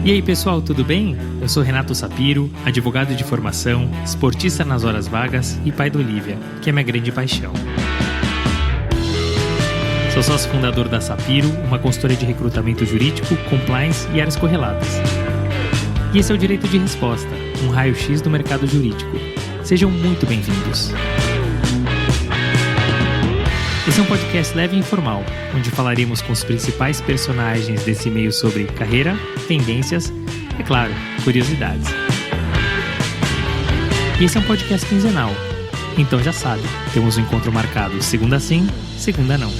E aí pessoal, tudo bem? Eu sou Renato Sapiro, advogado de formação, esportista nas horas vagas e pai da Olivia, que é minha grande paixão. Sou sócio fundador da Sapiro, uma consultoria de recrutamento jurídico, compliance e áreas correlatas. E esse é o Direito de Resposta, um raio-x do mercado jurídico. Sejam muito bem-vindos. Esse é um podcast leve e informal, onde falaremos com os principais personagens desse meio sobre carreira, tendências e, claro, curiosidades. E esse é um podcast quinzenal, então já sabe, temos um encontro marcado segunda sim, segunda não.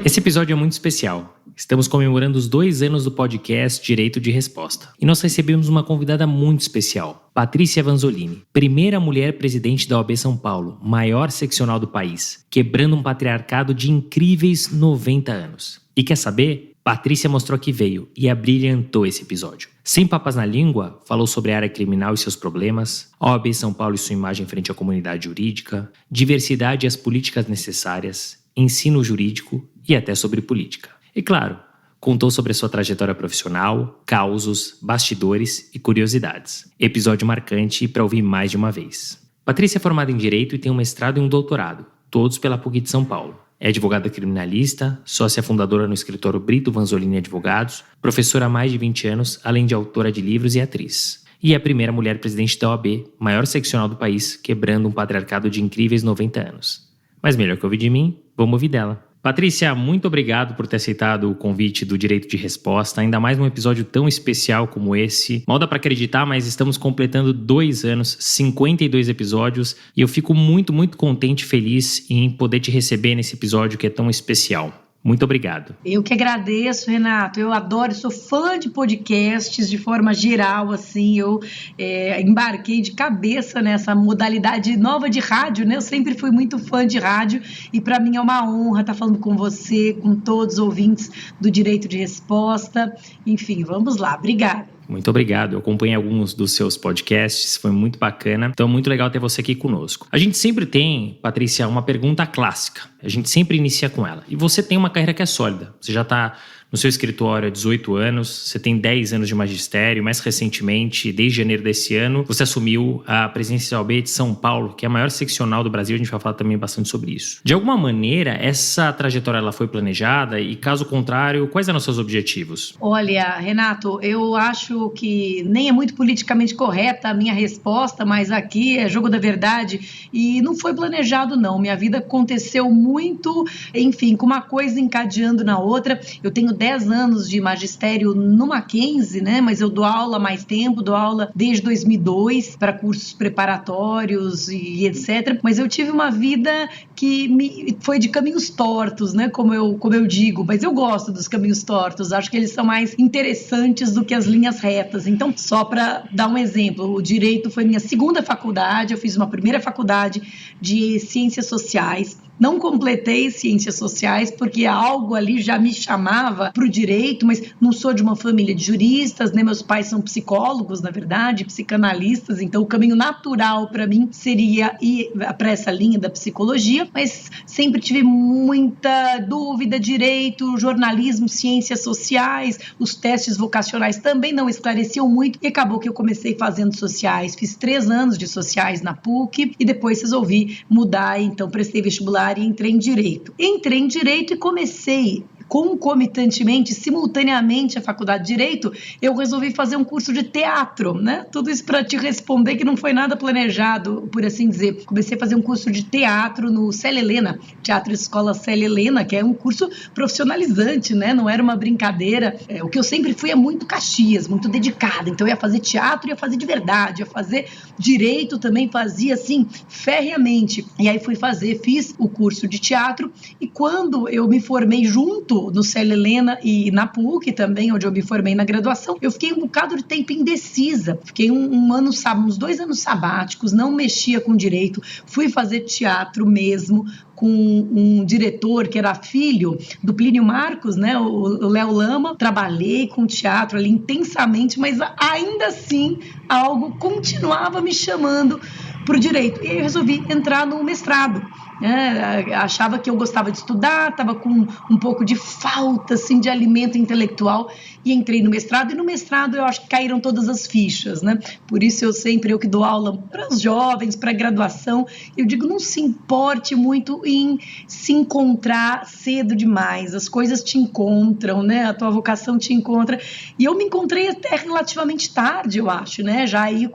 Esse episódio é muito especial. Estamos comemorando os 2 anos do podcast Direito de Resposta. E nós recebemos uma convidada muito especial, Patrícia Vanzolini, primeira mulher presidente da OAB São Paulo, maior seccional do país, quebrando um patriarcado de incríveis 90 anos. E quer saber? Patrícia mostrou que veio e abrilhantou esse episódio. Sem papas na língua, falou sobre a área criminal e seus problemas, a OAB São Paulo e sua imagem frente à comunidade jurídica, diversidade e as políticas necessárias, ensino jurídico e até sobre política. E claro, contou sobre a sua trajetória profissional, causos, bastidores e curiosidades. Episódio marcante para ouvir mais de uma vez. Patrícia é formada em Direito e tem um mestrado e um doutorado, todos pela PUC de São Paulo. É advogada criminalista, sócia fundadora no escritório Brito Vanzolini Advogados, professora há mais de 20 anos, além de autora de livros e atriz. E é a primeira mulher presidente da OAB, maior seccional do país, quebrando um patriarcado de incríveis 90 anos. Mas melhor que ouvir de mim, vamos ouvir dela. Patrícia, muito obrigado por ter aceitado o convite do Direito de Resposta, ainda mais num episódio tão especial como esse. Mal dá para acreditar, mas estamos completando 2 anos, 52 episódios, e eu fico muito, muito contente e feliz em poder te receber nesse episódio que é tão especial. Muito obrigado. Eu que agradeço, Renato. Eu adoro, sou fã de podcasts de forma geral, assim. Eu embarquei de cabeça nessa modalidade nova de rádio, né? Eu sempre fui muito fã de rádio e para mim é uma honra estar falando com você, com todos os ouvintes do Direito de Resposta. Enfim, vamos lá. Obrigada. Muito obrigado, eu acompanhei alguns dos seus podcasts, foi muito bacana, então muito legal ter você aqui conosco. A gente sempre tem, Patrícia, uma pergunta clássica, a gente sempre inicia com ela. E você tem uma carreira que é sólida, você já está no seu escritório há 18 anos, você tem 10 anos de magistério, mais recentemente, desde janeiro desse ano, você assumiu a presidência da OAB de São Paulo, que é a maior seccional do Brasil, a gente vai falar também bastante sobre isso. De alguma maneira, essa trajetória ela foi planejada e, caso contrário, quais eram os seus objetivos? Olha, Renato, eu acho que nem é muito politicamente correta a minha resposta, mas aqui é jogo da verdade e não foi planejado não, minha vida aconteceu muito, enfim, com uma coisa encadeando na outra. Eu tenho 10 anos de magistério no Mackenzie, né? Mas eu dou aula há mais tempo, dou aula desde 2002 para cursos preparatórios e etc. Mas eu tive uma vida que foi de caminhos tortos, né? Como eu digo, mas eu gosto dos caminhos tortos, acho que eles são mais interessantes do que as linhas retas. Então, só para dar um exemplo, o Direito foi minha segunda faculdade, eu fiz uma primeira faculdade de Ciências Sociais. Não completei Ciências Sociais porque algo ali já me chamava para o direito, mas não sou de uma família de juristas, né? Meus pais são psicólogos, na verdade, psicanalistas, então o caminho natural para mim seria ir para essa linha da psicologia, mas sempre tive muita dúvida, direito, jornalismo, ciências sociais, os testes vocacionais também não esclareciam muito e acabou que eu comecei fazendo sociais, fiz 3 anos de sociais na PUC e depois resolvi mudar, então prestei vestibular e entrei em Direito. Entrei em Direito e comecei concomitantemente, simultaneamente à faculdade de Direito, eu resolvi fazer um curso de teatro, né? Tudo isso para te responder que não foi nada planejado, por assim dizer. Comecei a fazer um curso de teatro no Célia Helena, Teatro Escola Célia Helena, que é um curso profissionalizante, né? Não era uma brincadeira. O que eu sempre fui é muito Caxias, muito dedicada. Então eu ia fazer teatro, ia fazer de verdade, ia fazer Direito também, fazia assim, ferreamente. E aí fiz o curso de teatro e quando eu me formei junto no Célia Helena e na PUC também, onde eu me formei na graduação, eu fiquei um bocado de tempo indecisa. Fiquei uns 2 anos sabáticos, não mexia com direito, fui fazer teatro mesmo, com um diretor que era filho do Plínio Marcos, né, o Léo Lama. Trabalhei com teatro ali intensamente, mas ainda assim algo continuava me chamando para o direito. E aí eu resolvi entrar no mestrado. né? Achava que eu gostava de estudar, estava com um pouco de falta assim, de alimento intelectual e entrei no mestrado. E no mestrado eu acho que caíram todas as fichas, né? Por isso eu que dou aula para os jovens, para graduação, eu digo, não se importe muito em se encontrar cedo demais. As coisas te encontram, né? A tua vocação te encontra. E eu me encontrei até relativamente tarde, eu acho, né? Já aí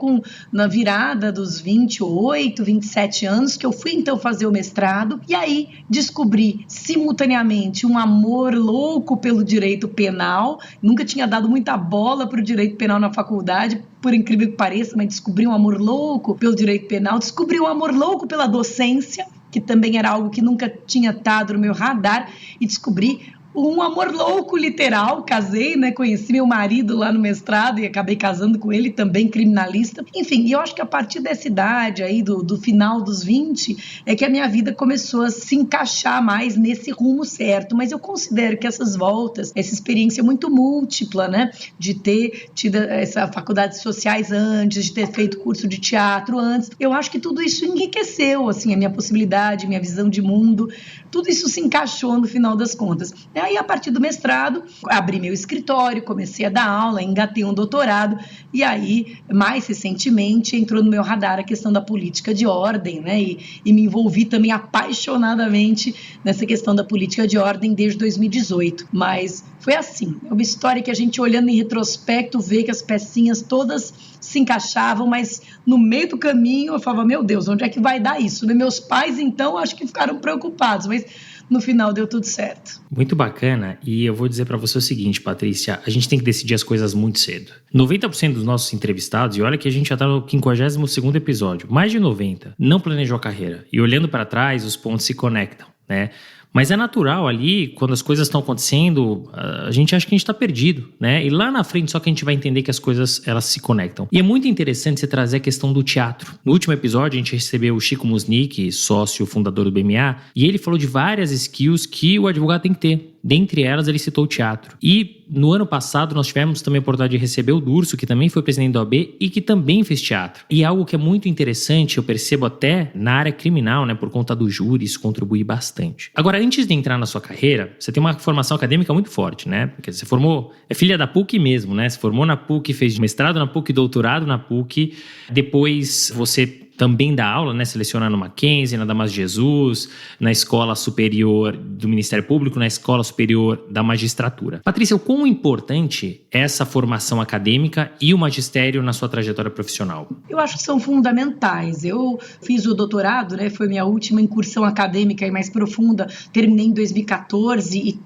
na virada dos 28, 27 anos, que eu fui então fazer o mestrado, e aí descobri simultaneamente um amor louco pelo direito penal. Nunca tinha dado muita bola para o direito penal na faculdade, por incrível que pareça, mas descobri um amor louco pelo direito penal, descobri um amor louco pela docência, que também era algo que nunca tinha estado no meu radar, e descobri um amor louco literal. Casei, né? Conheci meu marido lá no mestrado e acabei casando com ele, também criminalista. Enfim, eu acho que a partir dessa idade aí, do final dos 20, é que a minha vida começou a se encaixar mais nesse rumo certo. Mas eu considero que essas voltas, essa experiência muito múltipla, né? De ter tido essa faculdade de sociais antes, de ter feito curso de teatro antes, eu acho que tudo isso enriqueceu, assim, a minha possibilidade, minha visão de mundo. Tudo isso se encaixou no final das contas. Aí, a partir do mestrado, abri meu escritório, comecei a dar aula, engatei um doutorado, e aí, mais recentemente, entrou no meu radar a questão da política de ordem, né? E me envolvi também apaixonadamente nessa questão da política de ordem desde 2018. Mas foi assim, é uma história que a gente, olhando em retrospecto, vê que as pecinhas todas se encaixavam, mas no meio do caminho eu falava, meu Deus, onde é que vai dar isso? Meus pais, então, acho que ficaram preocupados, mas no final deu tudo certo. Muito bacana, e eu vou dizer para você o seguinte, Patrícia, a gente tem que decidir as coisas muito cedo. 90% dos nossos entrevistados, e olha que a gente já está no 52º episódio, mais de 90%, não planejou a carreira. E olhando para trás, os pontos se conectam, né? Mas é natural ali, quando as coisas estão acontecendo, a gente acha que a gente está perdido, né? E lá na frente só que a gente vai entender que as coisas, elas se conectam. E é muito interessante você trazer a questão do teatro. No último episódio, a gente recebeu o Chico Musnick, sócio fundador do BMA, e ele falou de várias skills que o advogado tem que ter. Dentre elas, ele citou o teatro. E no ano passado, nós tivemos também a oportunidade de receber o Durso, que também foi presidente da OAB e que também fez teatro. E algo que é muito interessante, eu percebo até na área criminal, né, por conta do júri, isso contribui bastante. Agora, antes de entrar na sua carreira, você tem uma formação acadêmica muito forte, né? Porque você formou, é filha da PUC mesmo, né? Você formou na PUC, fez mestrado na PUC, doutorado na PUC. Depois você também dá aula, né? Seleciona no Mackenzie, na Damásio de Jesus, na Escola Superior do Ministério Público, na Escola Superior da Magistratura. Patrícia, o quão importante é essa formação acadêmica e o magistério na sua trajetória profissional? Eu acho que são fundamentais. Eu fiz o doutorado, né? Foi minha última incursão acadêmica e mais profunda. Terminei em 2014 e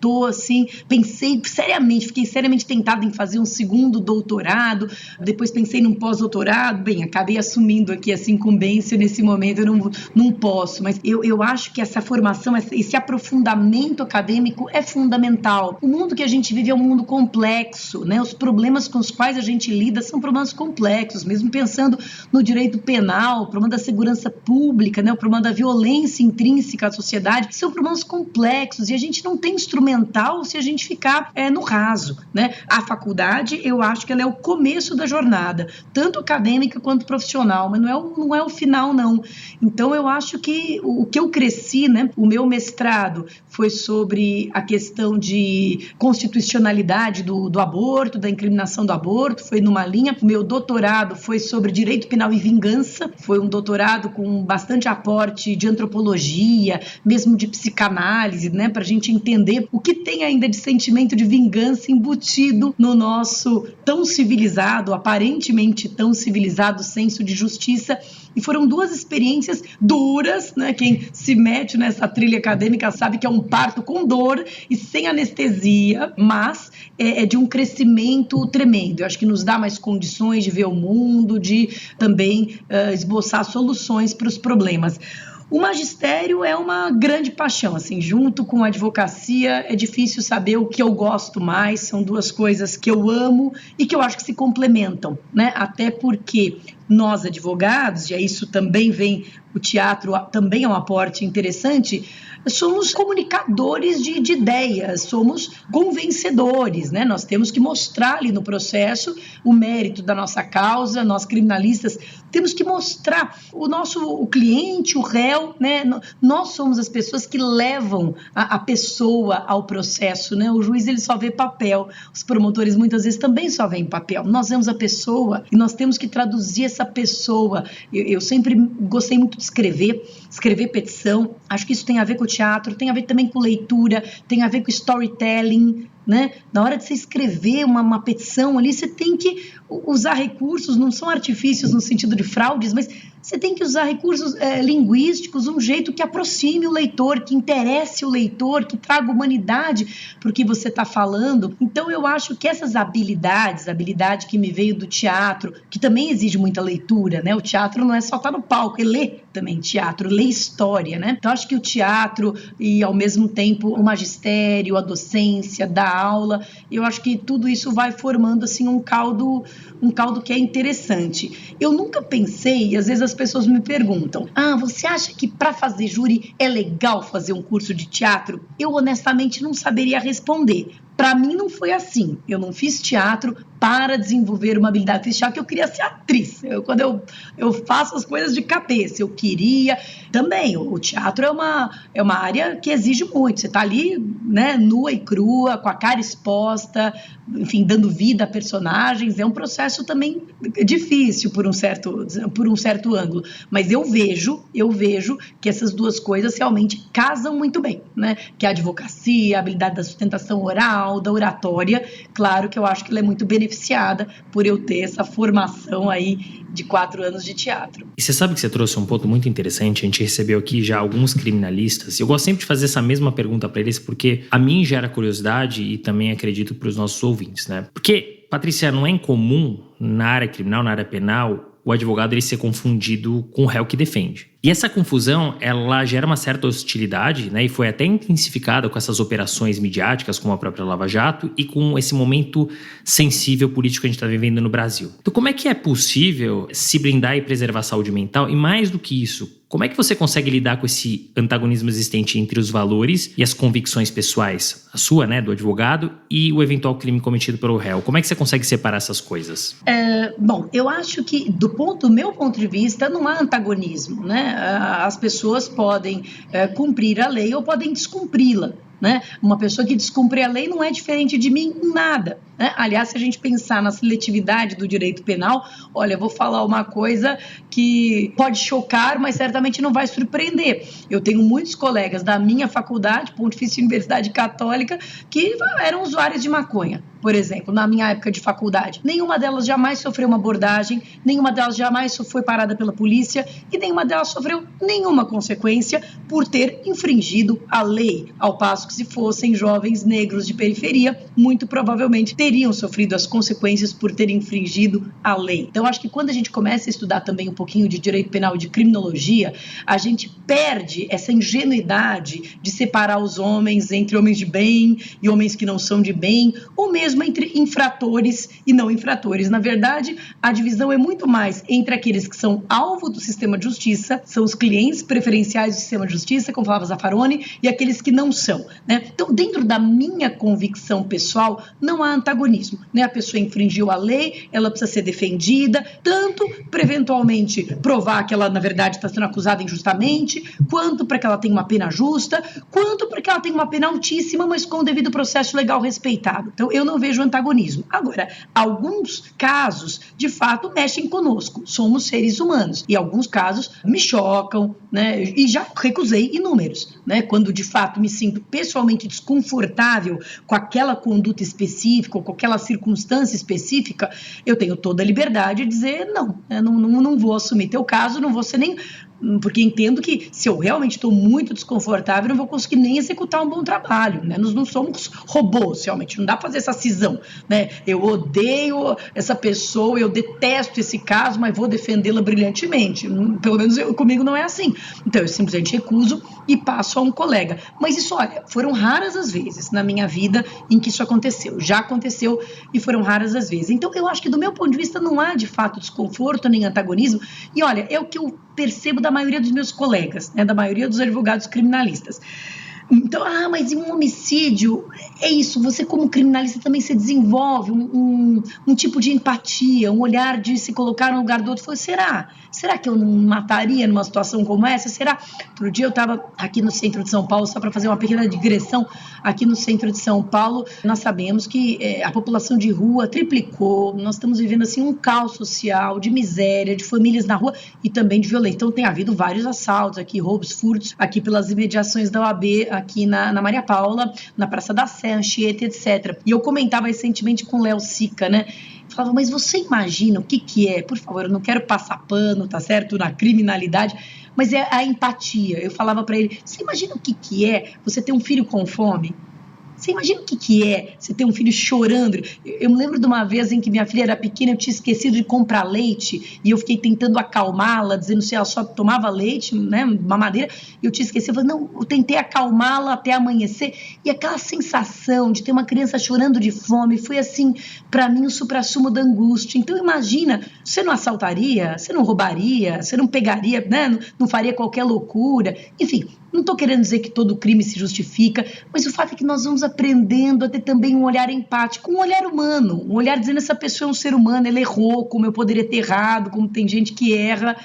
fiquei seriamente tentada em fazer um segundo doutorado. Depois pensei num pós-doutorado. Bem, acabei assumindo aqui essa incumbência nesse momento, eu não posso, mas eu acho que essa formação, esse aprofundamento acadêmico é fundamental. O mundo que a gente vive é um mundo complexo, né? Os problemas com os quais a gente lida são problemas complexos, mesmo pensando no direito penal, o problema da segurança pública, né? O problema da violência intrínseca à sociedade, são problemas complexos e a gente não tem instrumental se a gente ficar no raso, né? A faculdade, eu acho que ela é o começo da jornada, tanto acadêmica quanto profissional, mas não é o final, não. Então, eu acho que o que eu cresci, né? O meu mestrado foi sobre a questão de constitucionalidade do aborto, da incriminação do aborto, foi numa linha. O meu doutorado foi sobre direito penal e vingança, foi um doutorado com bastante aporte de antropologia, mesmo de psicanálise, né? Para a gente entender o que tem ainda de sentimento de vingança embutido no nosso tão civilizado, aparentemente tão civilizado senso de justiça. E foram duas experiências duras, né? Quem se mete nessa trilha acadêmica sabe que é um parto com dor e sem anestesia, mas é de um crescimento tremendo. Eu acho que nos dá mais condições de ver o mundo, de também esboçar soluções para os problemas. O magistério é uma grande paixão, assim, junto com a advocacia é difícil saber o que eu gosto mais, são duas coisas que eu amo e que eu acho que se complementam, né? Até porque nós advogados, e a isso também vem, o teatro também é um aporte interessante, somos comunicadores de ideias, somos convencedores, né? Nós temos que mostrar ali no processo o mérito da nossa causa, nós criminalistas temos que mostrar o cliente, o réu, né? Nós somos as pessoas que levam a pessoa ao processo, né? O juiz ele só vê papel, os promotores muitas vezes também só veem papel, nós vemos a pessoa e nós temos que traduzir essa pessoa. Eu sempre gostei muito de escrever petição, acho que isso tem a ver com o teatro, tem a ver também com leitura, tem a ver com storytelling, né? Na hora de você escrever uma petição ali, você tem que usar recursos, não são artifícios no sentido de fraudes, mas você tem que usar recursos linguísticos, um jeito que aproxime o leitor, que interesse o leitor, que traga humanidade para o que você está falando. Então eu acho que essas habilidades, a habilidade que me veio do teatro, que também exige muita leitura, né? O teatro não é só estar no palco, é ler também teatro, ler história, né? Então acho que o teatro e ao mesmo tempo o magistério, a docência, dar aula, eu acho que tudo isso vai formando assim um caldo que é interessante. Eu nunca pensei, e às vezes as pessoas me perguntam, você acha que para fazer júri é legal fazer um curso de teatro? Eu honestamente não saberia responder. Para mim não foi assim. Eu não fiz teatro para desenvolver uma habilidade. Fiz teatro que eu queria ser atriz. Quando eu faço as coisas de cabeça, eu queria... Também, o teatro é uma área que exige muito. Você está ali, né, nua e crua, com a cara exposta, enfim, dando vida a personagens. É um processo também difícil por um certo ângulo. Mas eu vejo que essas duas coisas realmente casam muito bem, né? Que a advocacia, a habilidade da sustentação oral, da oratória, claro que eu acho que ela é muito beneficiada por eu ter essa formação aí de 4 anos de teatro. E você sabe que você trouxe um ponto muito interessante, a gente recebeu aqui já alguns criminalistas, eu gosto sempre de fazer essa mesma pergunta para eles, porque a mim gera curiosidade e também acredito para os nossos ouvintes, né? Porque, Patrícia, não é incomum na área criminal, na área penal, o advogado ele ser confundido com o réu que defende. E essa confusão, ela gera uma certa hostilidade, né? E foi até intensificada com essas operações midiáticas, como a própria Lava Jato, e com esse momento sensível político que a gente está vivendo no Brasil. Então, como é que é possível se blindar e preservar a saúde mental? E mais do que isso, como é que você consegue lidar com esse antagonismo existente entre os valores e as convicções pessoais, a sua, né, do advogado, e o eventual crime cometido pelo réu? Como é que você consegue separar essas coisas? Bom, eu acho que, do meu ponto de vista, não há antagonismo, né? As pessoas podem cumprir a lei ou podem descumpri-la, né? Uma pessoa que descumpre a lei não é diferente de mim em nada, né? Aliás, se a gente pensar na seletividade do direito penal, olha, eu vou falar uma coisa que pode chocar, mas certamente não vai surpreender. Eu tenho muitos colegas da minha faculdade, Pontifícia Universidade Católica, que eram usuários de maconha, por exemplo, na minha época de faculdade. Nenhuma delas jamais sofreu uma abordagem, nenhuma delas jamais foi parada pela polícia e nenhuma delas sofreu nenhuma consequência por ter infringido a lei, ao passo que se fossem jovens negros de periferia, muito provavelmente teriam sofrido as consequências por terem infringido a lei. Então, acho que quando a gente começa a estudar também um pouquinho de direito penal e de criminologia, a gente perde essa ingenuidade de separar os homens entre homens de bem e homens que não são de bem, ou mesmo entre infratores e não infratores. Na verdade, a divisão é muito mais entre aqueles que são alvo do sistema de justiça, são os clientes preferenciais do sistema de justiça, como falava Zaffaroni, e aqueles que não são, né? Então, dentro da minha convicção pessoal, não há antagonismo, né? A pessoa infringiu a lei, ela precisa ser defendida, tanto para eventualmente provar que ela, na verdade, está sendo acusada injustamente, quanto para que ela tenha uma pena justa, quanto para que ela tenha uma pena altíssima, mas com o devido processo legal respeitado. Então, eu não vejo antagonismo. Agora, alguns casos, de fato, mexem conosco. Somos seres humanos. E alguns casos me chocam, né? E já recusei inúmeros, né? Quando, de fato, me sinto pessoalmente desconfortável com aquela conduta específica ou com aquela circunstância específica, eu tenho toda a liberdade de dizer não, né? Não vou assumir teu caso, não vou ser nem porque entendo que se eu realmente estou muito desconfortável, eu não vou conseguir nem executar um bom trabalho, né? Nós não somos robôs, realmente, não dá para fazer essa cisão, né? Eu odeio essa pessoa, eu detesto esse caso, mas vou defendê-la brilhantemente. Pelo menos comigo não é assim. Então eu simplesmente recuso e passo a um colega. Mas isso, olha, foram raras as vezes na minha vida em que isso aconteceu. Já aconteceu e foram raras as vezes. Então eu acho que do meu ponto de vista não há de fato desconforto nem antagonismo. E olha, é o que eu percebo da maioria dos meus colegas, né, da maioria dos advogados criminalistas. Então, mas em um homicídio, é isso, você como criminalista também se desenvolve um tipo de empatia, um olhar de se colocar no lugar do outro. Será que eu não mataria numa situação como essa? Será? Outro dia eu estava aqui no centro de São Paulo, só para fazer uma pequena digressão, aqui no centro de São Paulo, nós sabemos que a população de rua triplicou, nós estamos vivendo assim um caos social, de miséria, de famílias na rua e também de violência. Então tem havido vários assaltos aqui, roubos, furtos, aqui pelas imediações da OAB, aqui na Maria Paula, na Praça da Sé, Anchieta, etc. E eu comentava recentemente com o Léo Sica, né? Falava, mas você imagina o que é? Por favor, eu não quero passar pano, tá certo? Na criminalidade, mas é a empatia. Eu falava para ele, você imagina o que é você ter um filho com fome? Você imagina o que é você ter um filho chorando? Eu me lembro de uma vez em que minha filha era pequena, eu tinha esquecido de comprar leite e eu fiquei tentando acalmá-la, dizendo se ela só tomava leite, né, mamadeira, e eu tinha esquecido. Eu falei, não, eu tentei acalmá-la até amanhecer e aquela sensação de ter uma criança chorando de fome foi assim, para mim, o suprassumo da angústia. Então imagina, você não assaltaria, você não roubaria, você não pegaria, né, não faria qualquer loucura, enfim. Não estou querendo dizer que todo crime se justifica, mas o fato é que nós vamos aprendendo a ter também um olhar empático, um olhar humano, um olhar dizendo essa pessoa é um ser humano, ela errou, como eu poderia ter errado, como tem gente que erra.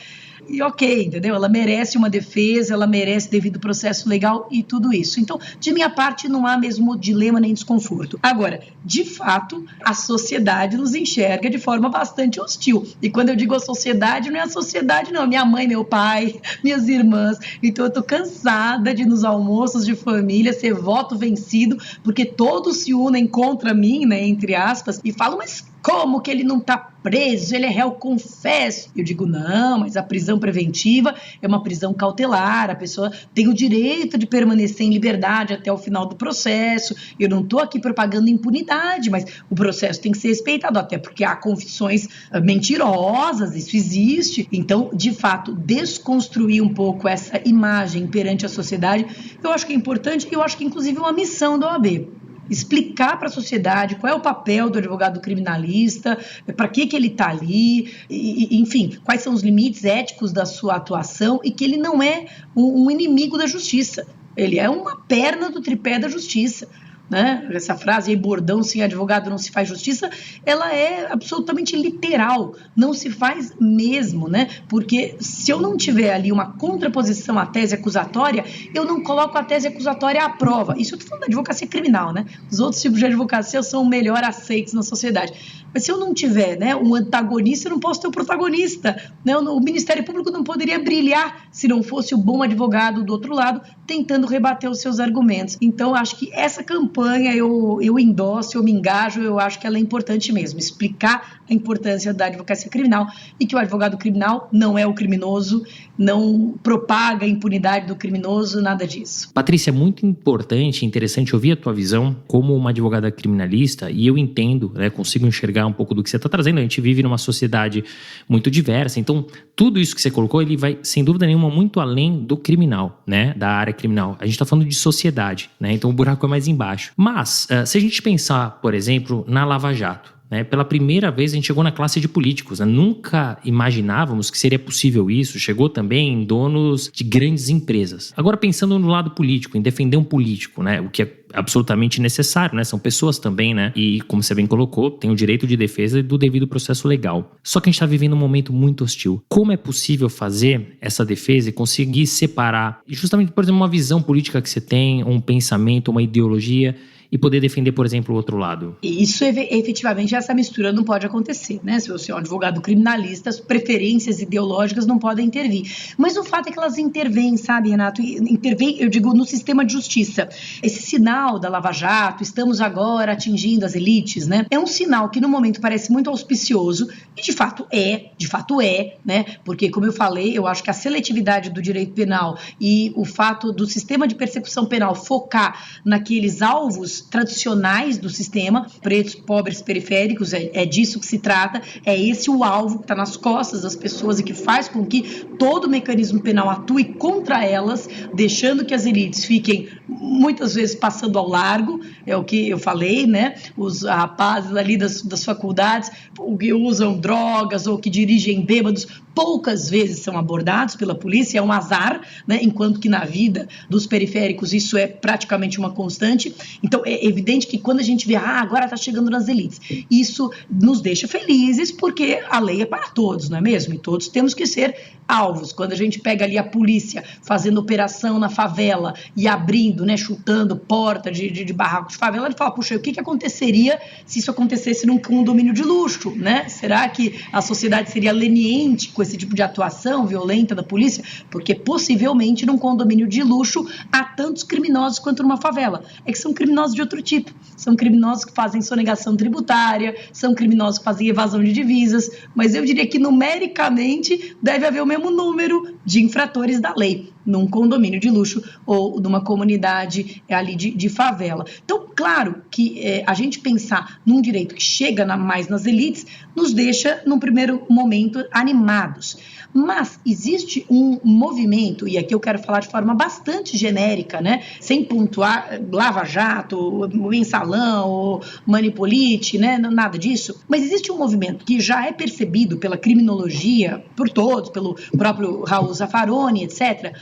E ok, entendeu? Ela merece uma defesa, ela merece devido processo legal e tudo isso. Então, de minha parte, não há mesmo dilema nem desconforto. Agora, de fato, a sociedade nos enxerga de forma bastante hostil. E quando eu digo a sociedade, não é a sociedade, não. Minha mãe, meu pai, minhas irmãs. Então, eu tô cansada de nos almoços de família ser voto vencido, porque todos se unem contra mim, né, entre aspas, e falam, mas como que ele não está preso? Ele é réu confesso. Eu digo, não, mas a prisão preventiva é uma prisão cautelar, a pessoa tem o direito de permanecer em liberdade até o final do processo. Eu não estou aqui propagando impunidade, mas o processo tem que ser respeitado, até porque há confissões mentirosas, isso existe. Então, de fato, desconstruir um pouco essa imagem perante a sociedade, eu acho que é importante e eu acho que, inclusive, é uma missão da OAB. Explicar para a sociedade qual é o papel do advogado criminalista, para que ele está ali, enfim, quais são os limites éticos da sua atuação e que ele não é um inimigo da justiça, ele é uma perna do tripé da justiça. Né? Essa frase aí, bordão, sem advogado não se faz justiça, ela é absolutamente literal, não se faz mesmo, né? Porque se eu não tiver ali uma contraposição à tese acusatória, eu não coloco a tese acusatória à prova. Isso eu estou falando da advocacia criminal, né? Os outros tipos de advocacia são melhor aceitos na sociedade. Mas se eu não tiver, né, um antagonista, eu não posso ter um protagonista, né? O Ministério Público não poderia brilhar se não fosse o bom advogado do outro lado tentando rebater os seus argumentos. Então, acho que essa campanha eu endosso, eu me engajo, eu acho que ela é importante mesmo, explicar a importância da advocacia criminal e que o advogado criminal não é o criminoso, não propaga a impunidade do criminoso, nada disso. Patrícia, é muito importante e interessante ouvir a tua visão como uma advogada criminalista, e eu entendo, né, consigo enxergar um pouco do que você está trazendo. A gente vive numa sociedade muito diversa, então tudo isso que você colocou, ele vai, sem dúvida nenhuma, muito além do criminal, né, da área criminal. A gente está falando de sociedade, né, então o buraco é mais embaixo. Mas, se a gente pensar, por exemplo, na Lava Jato, pela primeira vez a gente chegou na classe de políticos, né? Nunca imaginávamos que seria possível isso. Chegou também em donos de grandes empresas. Agora, pensando no lado político, em defender um político, né? O que é absolutamente necessário, né? São pessoas também, né? E, como você bem colocou, tem o direito de defesa e do devido processo legal. Só que a gente está vivendo um momento muito hostil. Como é possível fazer essa defesa e conseguir separar justamente, por exemplo, uma visão política que você tem, um pensamento, uma ideologia, e poder defender, por exemplo, o outro lado? Isso, efetivamente, essa mistura não pode acontecer, né? Se você é um advogado criminalista, as preferências ideológicas não podem intervir. Mas o fato é que elas intervêm, sabe, Renato? Intervêm, eu digo, no sistema de justiça. Esse sinal da Lava Jato, estamos agora atingindo as elites, né? É um sinal que no momento parece muito auspicioso e de fato é, né? Porque, como eu falei, eu acho que a seletividade do direito penal e o fato do sistema de persecução penal focar naqueles alvos tradicionais do sistema, pretos, pobres, periféricos, é disso que se trata, é esse o alvo que está nas costas das pessoas e que faz com que todo o mecanismo penal atue contra elas, deixando que as elites fiquem muitas vezes passando ao largo, é o que eu falei, né? Os rapazes ali das faculdades que usam drogas ou que dirigem bêbados, poucas vezes são abordados pela polícia, é um azar, né? Enquanto que na vida dos periféricos isso é praticamente uma constante. Então é evidente que quando a gente vê, agora está chegando nas elites, isso nos deixa felizes porque a lei é para todos, não é mesmo? E todos temos que ser alvos. Quando a gente pega ali a polícia fazendo operação na favela e abrindo, né, chutando porta de barraco de favela, ele fala, puxa, o que aconteceria se isso acontecesse num condomínio de luxo, né? Será que a sociedade seria leniente com esse tipo de atuação violenta da polícia? Porque possivelmente num condomínio de luxo há tantos criminosos quanto numa favela. É que são criminosos de outro tipo. São criminosos que fazem sonegação tributária, são criminosos que fazem evasão de divisas, mas eu diria que numericamente deve haver o mesmo número de infratores da lei num condomínio de luxo ou numa comunidade ali de favela. Então, claro que a gente pensar num direito que chega mais nas elites nos deixa, num primeiro momento, animados. Mas existe um movimento, e aqui eu quero falar de forma bastante genérica, né? Sem pontuar Lava Jato, mensalão, ou Manipolite, né? Nada disso. Mas existe um movimento que já é percebido pela criminologia, por todos, pelo próprio Raul Zaffaroni, etc.,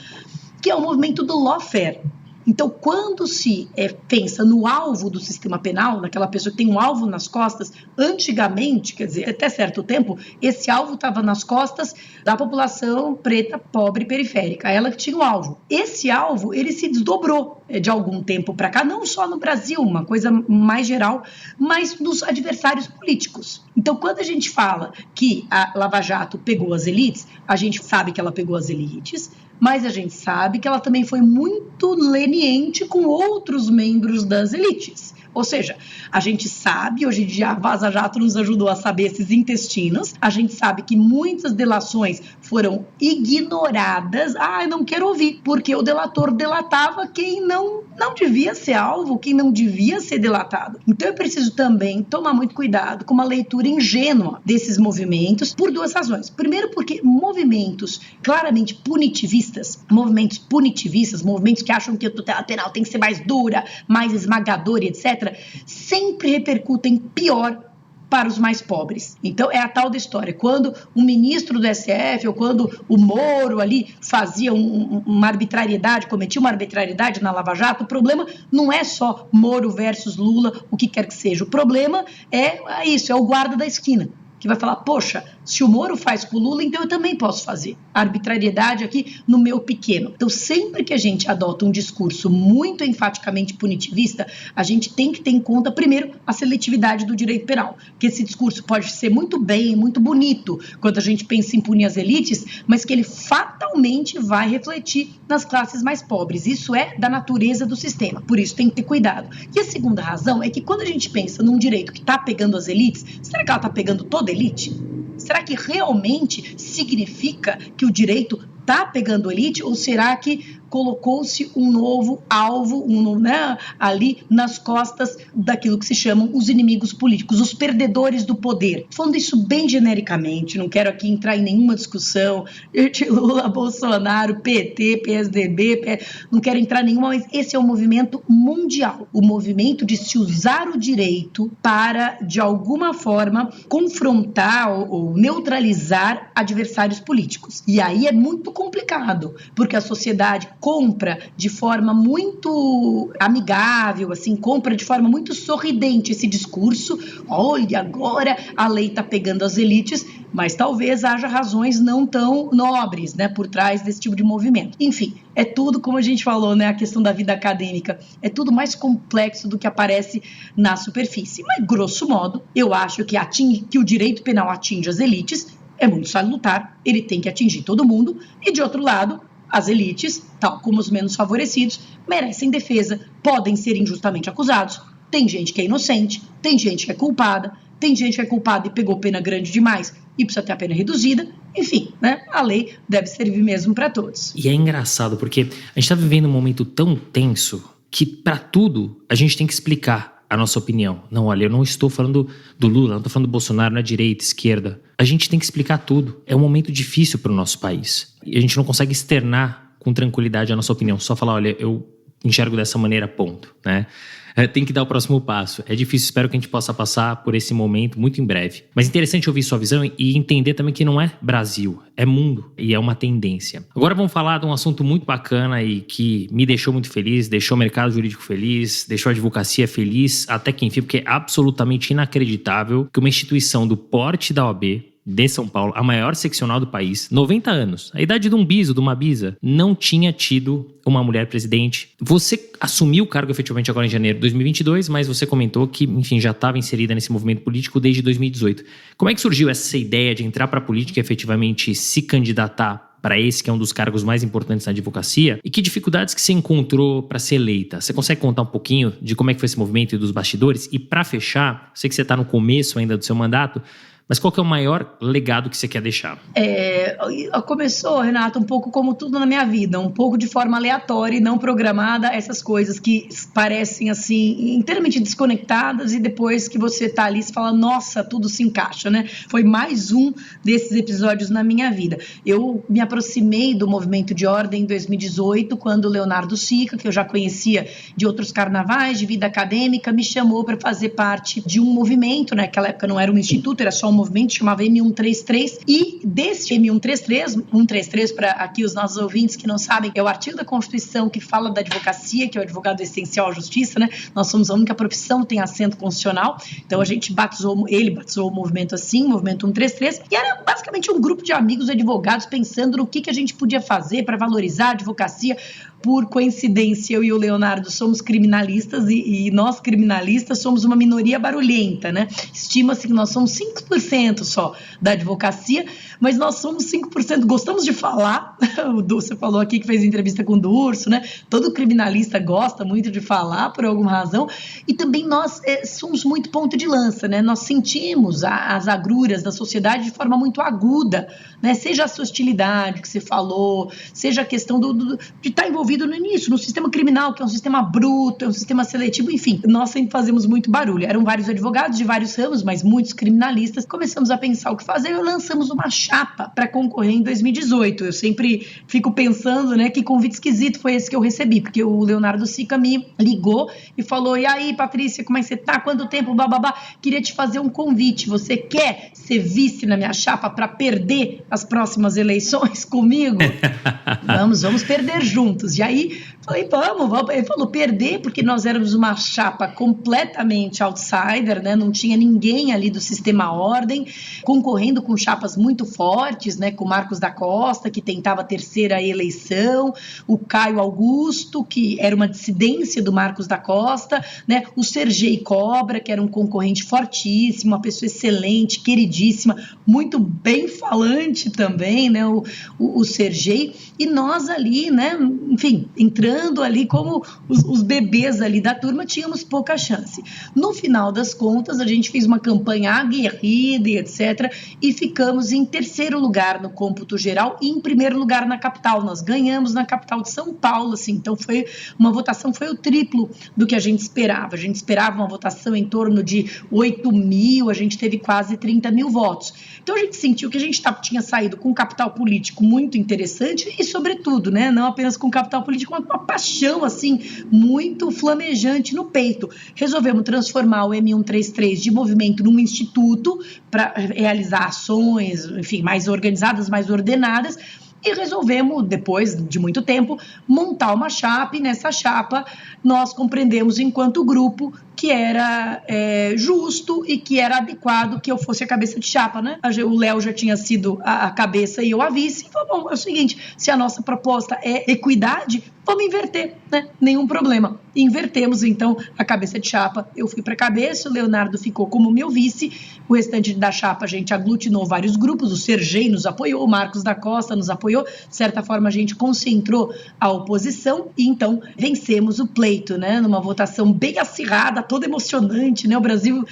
que é o movimento do lawfare. Então, quando se pensa no alvo do sistema penal, naquela pessoa que tem um alvo nas costas, antigamente, quer dizer, até certo tempo, esse alvo estava nas costas da população preta, pobre e periférica, ela que tinha o alvo. Esse alvo, ele se desdobrou de algum tempo para cá, não só no Brasil, uma coisa mais geral, mas nos adversários políticos. Então, quando a gente fala que a Lava Jato pegou as elites, a gente sabe que ela pegou as elites, mas a gente sabe que ela também foi muito leniente com outros membros das elites. Ou seja, a gente sabe, hoje em dia a Vaza Jato nos ajudou a saber esses intestinos, a gente sabe que muitas delações foram ignoradas, eu não quero ouvir, porque o delator delatava quem não devia ser alvo, quem não devia ser delatado. Então eu preciso também tomar muito cuidado com uma leitura ingênua desses movimentos, por duas razões. Primeiro, porque movimentos claramente punitivistas, movimentos que acham que a tutela penal tem que ser mais dura, mais esmagadora, etc., sempre repercutem pior para os mais pobres. Então é a tal da história, quando um ministro do STF ou quando o Moro ali fazia uma arbitrariedade, cometia uma arbitrariedade na Lava Jato, o problema não é só Moro versus Lula, o que quer que seja, o problema é isso, é o guarda da esquina, que vai falar, poxa, se o Moro faz com o Lula, então eu também posso fazer. A arbitrariedade aqui no meu pequeno. Então, sempre que a gente adota um discurso muito enfaticamente punitivista, a gente tem que ter em conta, primeiro, a seletividade do direito penal. Que esse discurso pode ser muito bem, muito bonito, quando a gente pensa em punir as elites, mas que ele fatalmente vai refletir nas classes mais pobres. Isso é da natureza do sistema. Por isso, tem que ter cuidado. E a segunda razão é que quando a gente pensa num direito que está pegando as elites, será que ela está pegando toda a elite? Será que realmente significa que o direito está pegando elite ou será que colocou-se um novo alvo ali nas costas daquilo que se chamam os inimigos políticos, os perdedores do poder? Falando isso bem genericamente, não quero aqui entrar em nenhuma discussão de Lula, Bolsonaro, PT, PSDB, não quero entrar em nenhuma, mas esse é um movimento mundial, o movimento de se usar o direito para, de alguma forma, confrontar ou neutralizar adversários políticos. E aí é muito complicado, porque a sociedade compra de forma muito amigável, assim, compra de forma muito sorridente esse discurso. Olha, agora a lei está pegando as elites, mas talvez haja razões não tão nobres, né, por trás desse tipo de movimento. Enfim, é tudo, como a gente falou, né, a questão da vida acadêmica, é tudo mais complexo do que aparece na superfície. Mas, grosso modo, eu acho que o direito penal atinge as elites, é muito salutar, ele tem que atingir todo mundo, e de outro lado, as elites, tal como os menos favorecidos, merecem defesa, podem ser injustamente acusados. Tem gente que é inocente, tem gente que é culpada, tem gente que é culpada e pegou pena grande demais e precisa ter a pena reduzida. Enfim, né? A lei deve servir mesmo para todos. E é engraçado porque a gente está vivendo um momento tão tenso que para tudo a gente tem que explicar a nossa opinião. Não, olha, eu não estou falando do Lula, não estou falando do Bolsonaro, não é direita, esquerda. A gente tem que explicar tudo. É um momento difícil para o nosso país. E a gente não consegue externar com tranquilidade a nossa opinião. Só falar, olha, eu enxergo dessa maneira, ponto, né? Tem que dar o próximo passo. É difícil, espero que a gente possa passar por esse momento muito em breve. Mas interessante ouvir sua visão e entender também que não é Brasil, é mundo e é uma tendência. Agora vamos falar de um assunto muito bacana e que me deixou muito feliz, deixou o mercado jurídico feliz, deixou a advocacia feliz, até que enfim, porque é absolutamente inacreditável que uma instituição do porte da OAB, de São Paulo, a maior seccional do país, 90 anos, a idade de um biso, de uma bisa, não tinha tido uma mulher presidente. Você assumiu o cargo efetivamente agora em janeiro de 2022, mas você comentou que, enfim, já estava inserida nesse movimento político desde 2018. Como é que surgiu essa ideia de entrar para a política e efetivamente se candidatar para esse que é um dos cargos mais importantes na advocacia? E que dificuldades que você encontrou para ser eleita? Você consegue contar um pouquinho de como é que foi esse movimento e dos bastidores? E para fechar, sei que você está no começo ainda do seu mandato, mas qual que é o maior legado que você quer deixar? Começou, Renato, um pouco como tudo na minha vida, um pouco de forma aleatória e não programada, essas coisas que parecem assim, inteiramente desconectadas, e depois que você tá ali, você fala, nossa, tudo se encaixa, né? Foi mais um desses episódios na minha vida. Eu me aproximei do movimento de ordem em 2018, quando o Leonardo Sica, que eu já conhecia de outros carnavais, de vida acadêmica, me chamou para fazer parte de um movimento, né? Naquela época não era um instituto, era só um movimento, chamava M133, e desse M133, para aqui os nossos ouvintes que não sabem, é o artigo da Constituição que fala da advocacia, que é o advogado essencial à justiça, né? Nós somos a única profissão que tem assento constitucional, então a gente ele batizou o movimento assim, o movimento 133, e era basicamente um grupo de amigos advogados pensando no que a gente podia fazer para valorizar a advocacia. Por coincidência, eu e o Leonardo somos criminalistas e nós criminalistas somos uma minoria barulhenta, né? Estima-se que nós somos 5% só da advocacia, mas nós somos 5%, gostamos de falar. Você falou aqui que fez entrevista com o Durso, né? Todo criminalista gosta muito de falar por alguma razão, e também nós somos muito ponto de lança, né? Nós sentimos as agruras da sociedade de forma muito aguda, né? Seja essa hostilidade que você falou, seja a questão de estar envolvido no início, no sistema criminal, que é um sistema bruto, é um sistema seletivo, enfim, nós sempre fazemos muito barulho. Eram vários advogados de vários ramos, mas muitos criminalistas. Começamos a pensar o que fazer e lançamos uma chapa para concorrer em 2018. Eu sempre fico pensando, né, que convite esquisito foi esse que eu recebi, porque o Leonardo Sica me ligou e falou, e aí, Patrícia, como é que você tá? Quanto tempo? Bababá. Queria te fazer um convite. Você quer ser vice na minha chapa para perder as próximas eleições comigo? Vamos perder juntos. E aí, falei, vamos. Ele falou, perder, porque nós éramos uma chapa completamente outsider, né? Não tinha ninguém ali do sistema ordem, concorrendo com chapas muito fortes, né? Com o Marcos da Costa, que tentava a terceira eleição, o Caio Augusto, que era uma dissidência do Marcos da Costa, né? O Sergei Cobra, que era um concorrente fortíssimo, uma pessoa excelente, queridíssima, muito bem falante também, né? O Sergei, e nós ali, né? Enfim, entrando ali como os bebês ali da turma, tínhamos pouca chance. No final das contas, a gente fez uma campanha aguerrida e etc, e ficamos em terceiro lugar no cômputo geral e em primeiro lugar na capital. Nós ganhamos na capital de São Paulo, assim, então foi uma votação, foi o triplo do que a gente esperava. A gente esperava uma votação em torno de 8 mil, a gente teve quase 30 mil votos. Então a gente sentiu que a gente tinha saído com um capital político muito interessante e, sobretudo, né, não apenas com capital político, uma paixão assim, muito flamejante no peito. Resolvemos transformar o M133 de movimento num instituto para realizar ações, enfim, mais organizadas, mais ordenadas, e resolvemos, depois de muito tempo, montar uma chapa, e nessa chapa nós compreendemos enquanto grupo que era justo e que era adequado que eu fosse a cabeça de chapa, né? O Léo já tinha sido a cabeça e eu a vice. Bom, é o seguinte, se a nossa proposta é equidade, vamos inverter, né? Nenhum problema. Invertemos, então, a cabeça de chapa. Eu fui para a cabeça, o Leonardo ficou como meu vice, o restante da chapa a gente aglutinou vários grupos, o Sergei nos apoiou, o Marcos da Costa nos apoiou, de certa forma a gente concentrou a oposição e então vencemos o pleito, né? Numa votação bem acirrada, toda emocionante, né? O Brasil,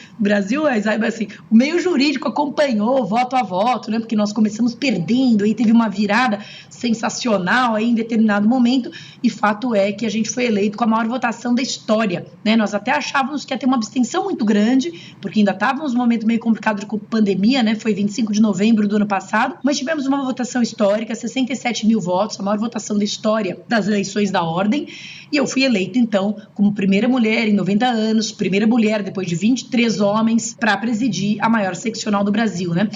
assim, o meio jurídico acompanhou voto a voto, né? Porque nós começamos perdendo, aí teve uma virada sensacional aí em determinado momento, e fato é que a gente foi eleito com a maior votação da história, né? Nós até achávamos que ia ter uma abstenção muito grande, porque ainda estávamos num momento meio complicado de pandemia, né? Foi 25 de novembro do ano passado, mas tivemos uma votação histórica, 67 mil votos, a maior votação da história das eleições da ordem, e eu fui eleita, então, como primeira mulher em 90 anos, primeira mulher depois de 23 homens, para presidir a maior seccional do Brasil, né?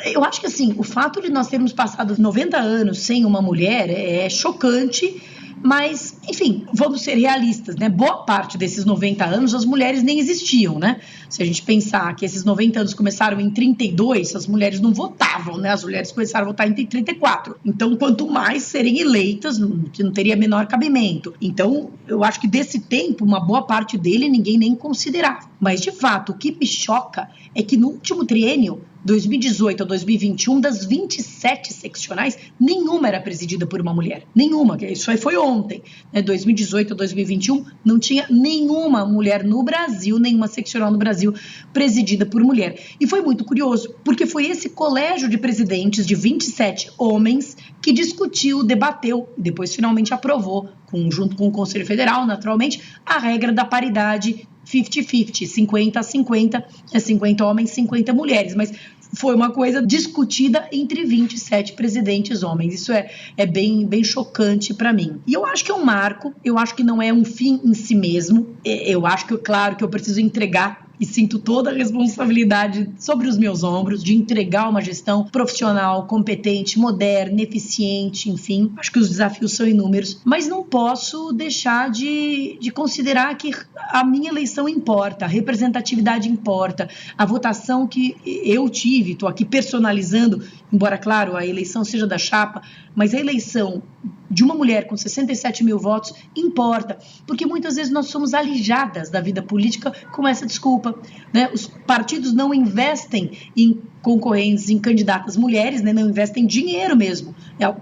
Eu acho que, assim, o fato de nós termos passado 90 anos sem uma mulher é chocante, mas, enfim, vamos ser realistas, né? Boa parte desses 90 anos as mulheres nem existiam, né? Se a gente pensar que esses 90 anos começaram em 32, as mulheres não votavam, né? As mulheres começaram a votar em 34. Então, quanto mais serem eleitas, não teria menor cabimento. Então, eu acho que desse tempo, uma boa parte dele ninguém nem considerava. Mas, de fato, o que me choca é que no último triênio, 2018 a 2021, das 27 seccionais, nenhuma era presidida por uma mulher. Nenhuma, isso aí foi ontem. 2018 a 2021, não tinha nenhuma mulher no Brasil, nenhuma seccional no Brasil presidida por mulher. E foi muito curioso, porque foi esse colégio de presidentes de 27 homens que discutiu, debateu e depois finalmente aprovou, junto com o Conselho Federal, naturalmente, a regra da paridade 50-50, 50-50, 50 homens, 50 mulheres, mas foi uma coisa discutida entre 27 presidentes homens. Isso é bem chocante para mim. E eu acho que é um marco, eu acho que não é um fim em si mesmo, eu acho que, claro, que eu preciso entregar e sinto toda a responsabilidade sobre os meus ombros de entregar uma gestão profissional, competente, moderna, eficiente, enfim. Acho que os desafios são inúmeros, mas não posso deixar de considerar que a minha eleição importa, a representatividade importa, a votação que eu tive, estou aqui personalizando, embora, claro, a eleição seja da chapa, mas a eleição de uma mulher com 67 mil votos importa, porque muitas vezes nós somos alijadas da vida política com essa desculpa, né? Os partidos não investem em concorrentes, em candidatas mulheres, né? Não investem dinheiro mesmo.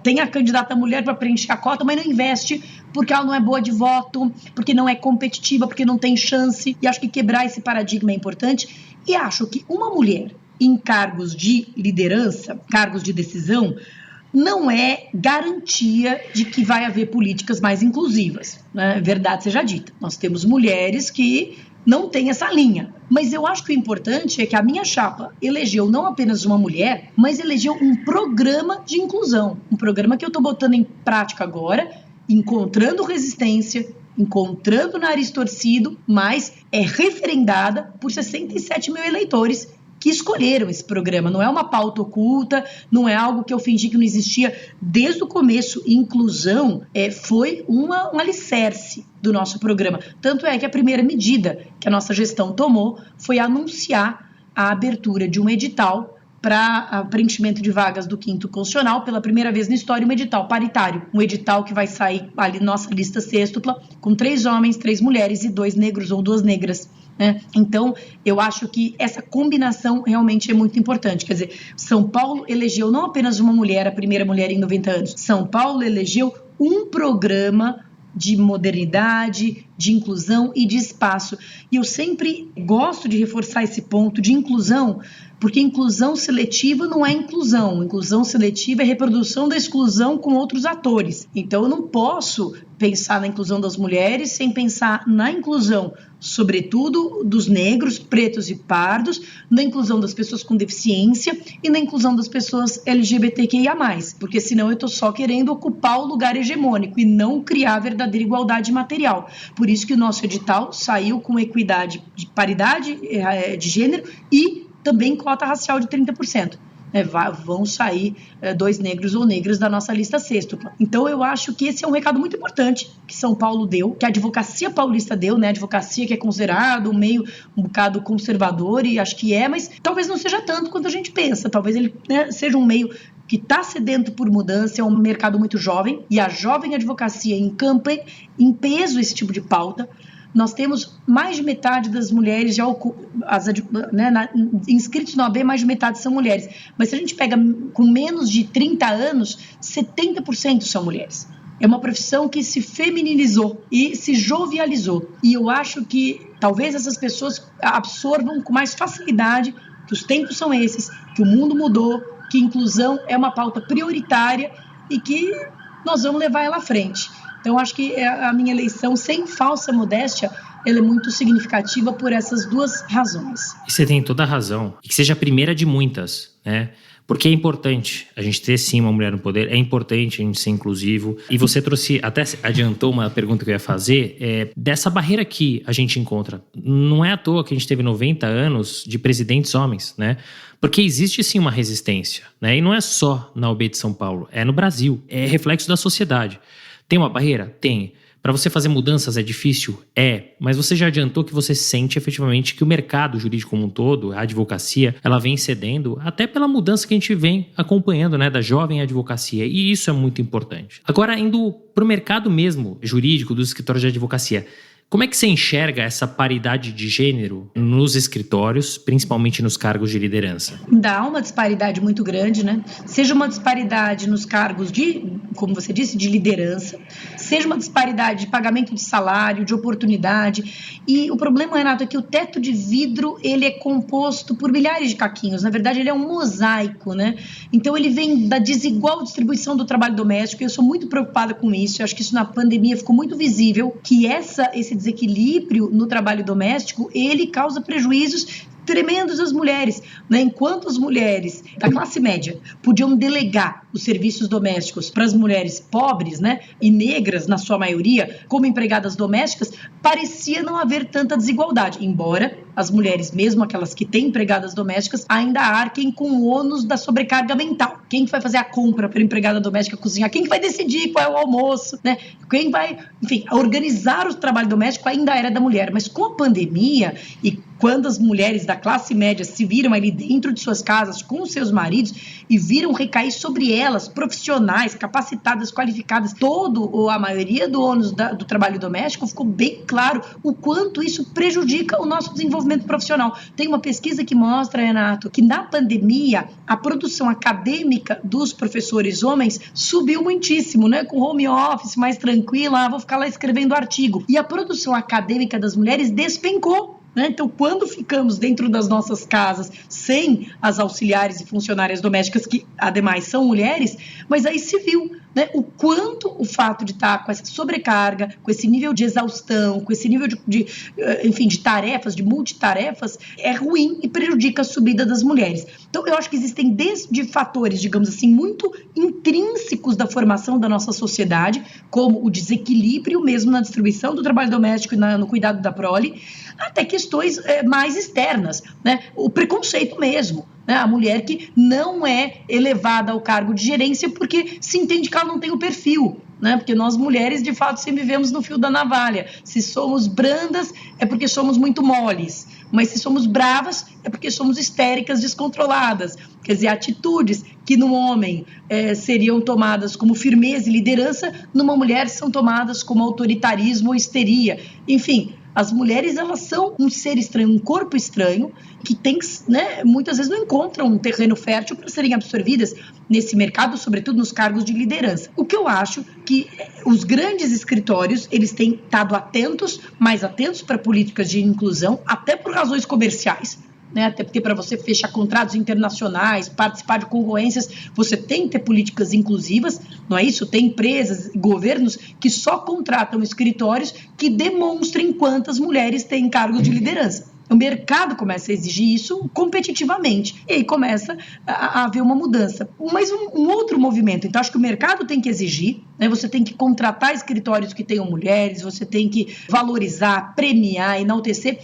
Tem a candidata mulher para preencher a cota, mas não investe porque ela não é boa de voto, porque não é competitiva, porque não tem chance, e acho que quebrar esse paradigma é importante, e acho que uma mulher em cargos de liderança, cargos de decisão, não é garantia de que vai haver políticas mais inclusivas, né? Verdade seja dita. Nós temos mulheres que não têm essa linha. Mas eu acho que o importante é que a minha chapa elegeu não apenas uma mulher, mas elegeu um programa de inclusão. Um programa que eu estou botando em prática agora, encontrando resistência, encontrando nariz torcido, mas é referendada por 67 mil eleitores que escolheram esse programa. Não é uma pauta oculta, não é algo que eu fingi que não existia desde o começo. Inclusão foi um alicerce do nosso programa. Tanto é que a primeira medida que a nossa gestão tomou foi anunciar a abertura de um edital para preenchimento de vagas do 5º constitucional, pela primeira vez na história, um edital paritário, um edital que vai sair ali nossa lista sextupla, com 3 homens, 3 mulheres e 2 negros ou 2 negras. Então, eu acho que essa combinação realmente é muito importante. Quer dizer, São Paulo elegeu não apenas uma mulher, a primeira mulher em 90 anos. São Paulo elegeu um programa de modernidade, de inclusão e de espaço. E eu sempre gosto de reforçar esse ponto de inclusão, porque inclusão seletiva não é inclusão. Inclusão seletiva é reprodução da exclusão com outros atores. Então, eu não posso pensar na inclusão das mulheres sem pensar na inclusão, sobretudo, dos negros, pretos e pardos, na inclusão das pessoas com deficiência e na inclusão das pessoas LGBTQIA+, porque senão eu estou só querendo ocupar o lugar hegemônico e não criar verdadeira igualdade material. Por isso que o nosso edital saiu com equidade de paridade de gênero e também cota racial de 30%. vão sair 2 negros ou negras da nossa lista sextupla. Então eu acho que esse é um recado muito importante que São Paulo deu, que a advocacia paulista deu, né? A advocacia que é considerado um meio um bocado conservador, e acho que mas talvez não seja tanto quanto a gente pensa. Talvez ele, né, seja um meio que está sedento por mudança, é um mercado muito jovem, e a jovem advocacia encampa em peso esse tipo de pauta. Nós temos mais de metade das mulheres inscritos na OAB, mais de metade são mulheres. Mas se a gente pega com menos de 30 anos, 70% são mulheres. É uma profissão que se feminilizou e se jovializou. E eu acho que talvez essas pessoas absorvam com mais facilidade que os tempos são esses, que o mundo mudou, que inclusão é uma pauta prioritária e que nós vamos levar ela à frente. Então, acho que a minha eleição, sem falsa modéstia, ela é muito significativa por essas 2 razões. E você tem toda a razão. E que seja a primeira de muitas, né? Porque é importante a gente ter, sim, uma mulher no poder, é importante a gente ser inclusivo. E você até adiantou uma pergunta que eu ia fazer, dessa barreira que a gente encontra. Não é à toa que a gente teve 90 anos de presidentes homens, né? Porque existe, sim, uma resistência, né? E não é só na OAB de São Paulo, é no Brasil, é reflexo da sociedade. Tem uma barreira? Tem. Para você fazer mudanças é difícil? Mas você já adiantou que você sente efetivamente que o mercado jurídico como um todo, a advocacia, ela vem cedendo até pela mudança que a gente vem acompanhando, né, da jovem advocacia, e isso é muito importante. Agora, indo para o mercado mesmo jurídico dos escritórios de advocacia, como é que você enxerga essa paridade de gênero nos escritórios, principalmente nos cargos de liderança? Dá uma disparidade muito grande, né? Seja uma disparidade nos cargos de, como você disse, de liderança, seja uma disparidade de pagamento de salário, de oportunidade. E o problema, Renato, é que o teto de vidro, ele é composto por milhares de caquinhos. Na verdade, ele é um mosaico, né? Então, ele vem da desigual distribuição do trabalho doméstico. Eu sou muito preocupada com isso. Eu acho que isso na pandemia ficou muito visível, que esse desequilíbrio no trabalho doméstico, ele causa prejuízos tremendos às mulheres, né? Enquanto as mulheres da classe média podiam delegar os serviços domésticos para as mulheres pobres, né, e negras na sua maioria, como empregadas domésticas, parecia não haver tanta desigualdade, embora as mulheres, mesmo aquelas que têm empregadas domésticas, ainda arquem com o ônus da sobrecarga mental. Quem que vai fazer a compra para a empregada doméstica cozinhar? Quem que vai decidir qual é o almoço, né? Quem vai, enfim, organizar o trabalho doméstico ainda era da mulher, mas com a pandemia e quando as mulheres da classe média se viram ali dentro de suas casas com os seus maridos e viram recair sobre elas, profissionais, capacitadas, qualificadas, a maioria do ônus do trabalho doméstico, ficou bem claro o quanto isso prejudica o nosso desenvolvimento profissional. Tem uma pesquisa que mostra, Renato, que na pandemia a produção acadêmica dos professores homens subiu muitíssimo, né? Com home office mais tranquila, vou ficar lá escrevendo artigo. E a produção acadêmica das mulheres despencou. Então, quando ficamos dentro das nossas casas sem as auxiliares e funcionárias domésticas, que ademais são mulheres, mas aí se viu, né, o quanto o fato de estar com essa sobrecarga, com esse nível de exaustão, com esse nível de tarefas, de multitarefas, é ruim e prejudica a subida das mulheres. Então, eu acho que existem desde fatores, digamos assim, muito intrínsecos da formação da nossa sociedade, como o desequilíbrio mesmo na distribuição do trabalho doméstico e no cuidado da prole, até questões mais externas, né? O preconceito mesmo, né? A mulher que não é elevada ao cargo de gerência porque se entende que ela não tem o perfil, né? Porque nós mulheres, de fato, sempre vivemos no fio da navalha. Se somos brandas, é porque somos muito moles. Mas se somos bravas, é porque somos histéricas, descontroladas. Quer dizer, atitudes que no homem seriam tomadas como firmeza e liderança, numa mulher são tomadas como autoritarismo ou histeria. Enfim, as mulheres, elas são um ser estranho, um corpo estranho, que tem, né, muitas vezes não encontram um terreno fértil para serem absorvidas nesse mercado, sobretudo nos cargos de liderança. O que eu acho que os grandes escritórios, eles têm estado mais atentos para políticas de inclusão, até por razões comerciais, né? Até porque para você fechar contratos internacionais, participar de concorrências, você tem que ter políticas inclusivas, não é isso? Tem empresas, governos que só contratam escritórios que demonstrem quantas mulheres têm cargos de liderança. O mercado começa a exigir isso competitivamente e aí começa a haver uma mudança. Mas um outro movimento, então acho que o mercado tem que exigir, né? Você tem que contratar escritórios que tenham mulheres, você tem que valorizar, premiar, enaltecer.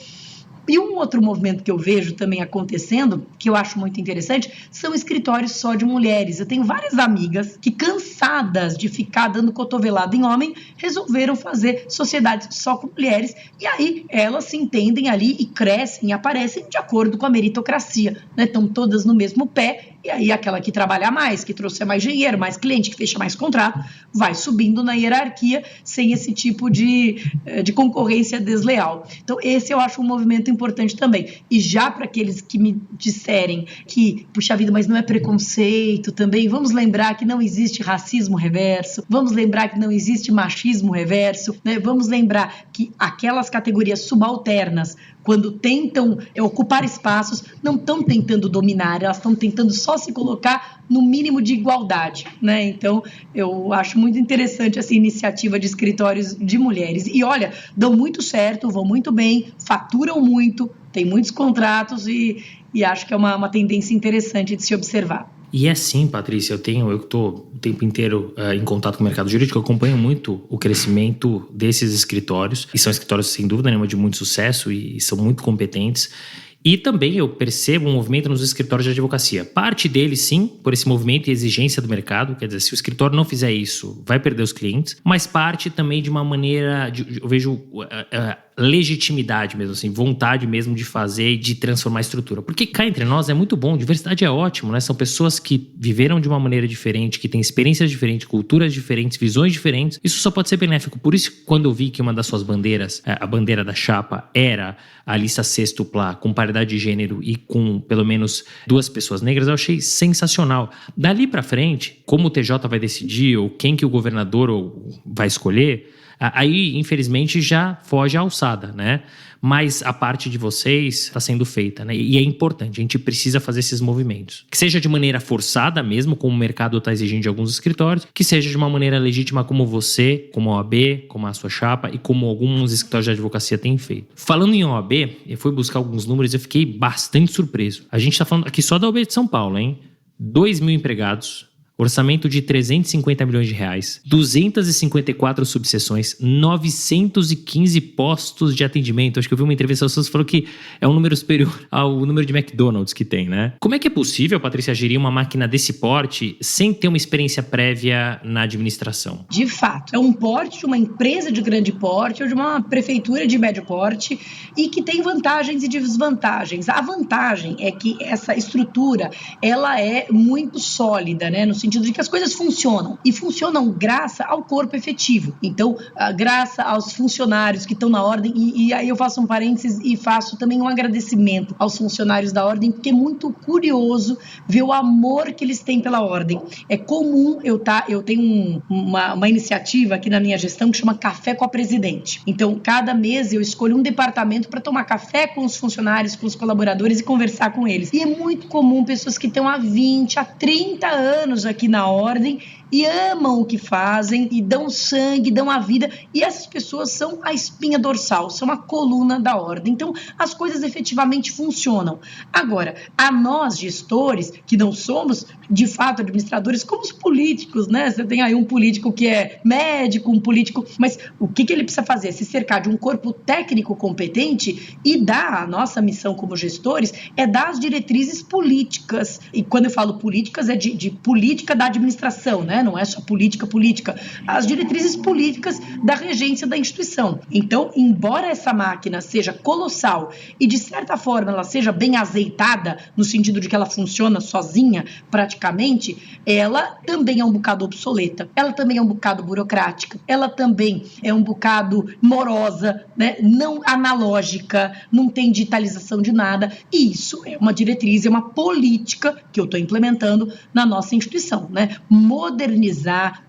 E um outro movimento que eu vejo também acontecendo, que eu acho muito interessante, são escritórios só de mulheres. Eu tenho várias amigas que, cansadas de ficar dando cotovelada em homem, resolveram fazer sociedades só com mulheres, e aí elas se entendem ali e crescem e aparecem de acordo com a meritocracia, né? Estão todas no mesmo pé, e aí aquela que trabalha mais, que trouxe mais dinheiro, mais cliente, que fecha mais contrato, vai subindo na hierarquia sem esse tipo de concorrência desleal. Então esse eu acho um movimento importante também. E já para aqueles que me disserem que, puxa vida, mas não é preconceito também, vamos lembrar que não existe racismo reverso, vamos lembrar que não existe machismo reverso, né? Vamos lembrar que aquelas categorias subalternas, quando tentam ocupar espaços, não estão tentando dominar, elas estão tentando só se colocar no mínimo de igualdade, né? Então, eu acho muito interessante essa iniciativa de escritórios de mulheres. E olha, dão muito certo, vão muito bem, faturam muito, tem muitos contratos e acho que é uma tendência interessante de se observar. E é sim, Patrícia, eu estou o tempo inteiro em contato com o mercado jurídico, eu acompanho muito o crescimento desses escritórios, e são escritórios, sem dúvida nenhuma, de muito sucesso e são muito competentes. E também eu percebo um movimento nos escritórios de advocacia. Parte deles, sim, por esse movimento e exigência do mercado. Quer dizer, se o escritório não fizer isso, vai perder os clientes. Mas parte também de uma maneira, eu vejo legitimidade mesmo, assim, vontade mesmo de fazer e de transformar a estrutura. Porque cá entre nós é muito bom, diversidade é ótimo, né? São pessoas que viveram de uma maneira diferente, que têm experiências diferentes, culturas diferentes, visões diferentes. Isso só pode ser benéfico. Por isso, quando eu vi que uma das suas bandeiras, a bandeira da chapa, era a lista sextupla com paridade de gênero e com pelo menos 2 pessoas negras, eu achei sensacional. Dali pra frente, como o TJ vai decidir ou quem que o governador vai escolher, aí, infelizmente, já foge a alçada, né? Mas a parte de vocês está sendo feita, né? E é importante, a gente precisa fazer esses movimentos. Que seja de maneira forçada mesmo, como o mercado está exigindo de alguns escritórios, que seja de uma maneira legítima como você, como a OAB, como a sua chapa e como alguns escritórios de advocacia têm feito. Falando em OAB, eu fui buscar alguns números e eu fiquei bastante surpreso. A gente está falando aqui só da OAB de São Paulo, hein? 2.000 empregados, orçamento de 350 milhões de reais, 254 subseções, 915 postos de atendimento. Acho que eu vi uma entrevista, as pessoas falaram que é um número superior ao número de McDonald's que tem, né? Como é que é possível, Patrícia, gerir uma máquina desse porte sem ter uma experiência prévia na administração? De fato, é um porte de uma empresa de grande porte ou de uma prefeitura de médio porte e que tem vantagens e desvantagens. A vantagem é que essa estrutura, ela é muito sólida, né? No sentido de que as coisas funcionam, e funcionam graças ao corpo efetivo. Então, graças aos funcionários que estão na ordem, e aí eu faço um parênteses e faço também um agradecimento aos funcionários da ordem, porque é muito curioso ver o amor que eles têm pela ordem. É comum eu tenho uma iniciativa aqui na minha gestão que chama Café com a Presidente. Então, cada mês eu escolho um departamento para tomar café com os funcionários, com os colaboradores e conversar com eles. E é muito comum pessoas que estão há 20, há 30 anos aqui na ordem e amam o que fazem e dão sangue, dão a vida, e essas pessoas são a espinha dorsal, são a coluna da ordem. Então, as coisas efetivamente funcionam. Agora, a nós, gestores, que não somos, de fato, administradores, como os políticos, né? Você tem aí um político que é médico, um político, mas o que ele precisa fazer? Se cercar de um corpo técnico competente e dar, a nossa missão como gestores, é dar as diretrizes políticas. E quando eu falo políticas, é de política da administração, né? Não é só política, as diretrizes políticas da regência da instituição. Então, embora essa máquina seja colossal e, de certa forma, ela seja bem azeitada, no sentido de que ela funciona sozinha, praticamente, ela também é um bocado obsoleta, ela também é um bocado burocrática, ela também é um bocado morosa, né? Não analógica, não tem digitalização de nada, e isso é uma diretriz, é uma política que eu estou implementando na nossa instituição, né? Modernizar,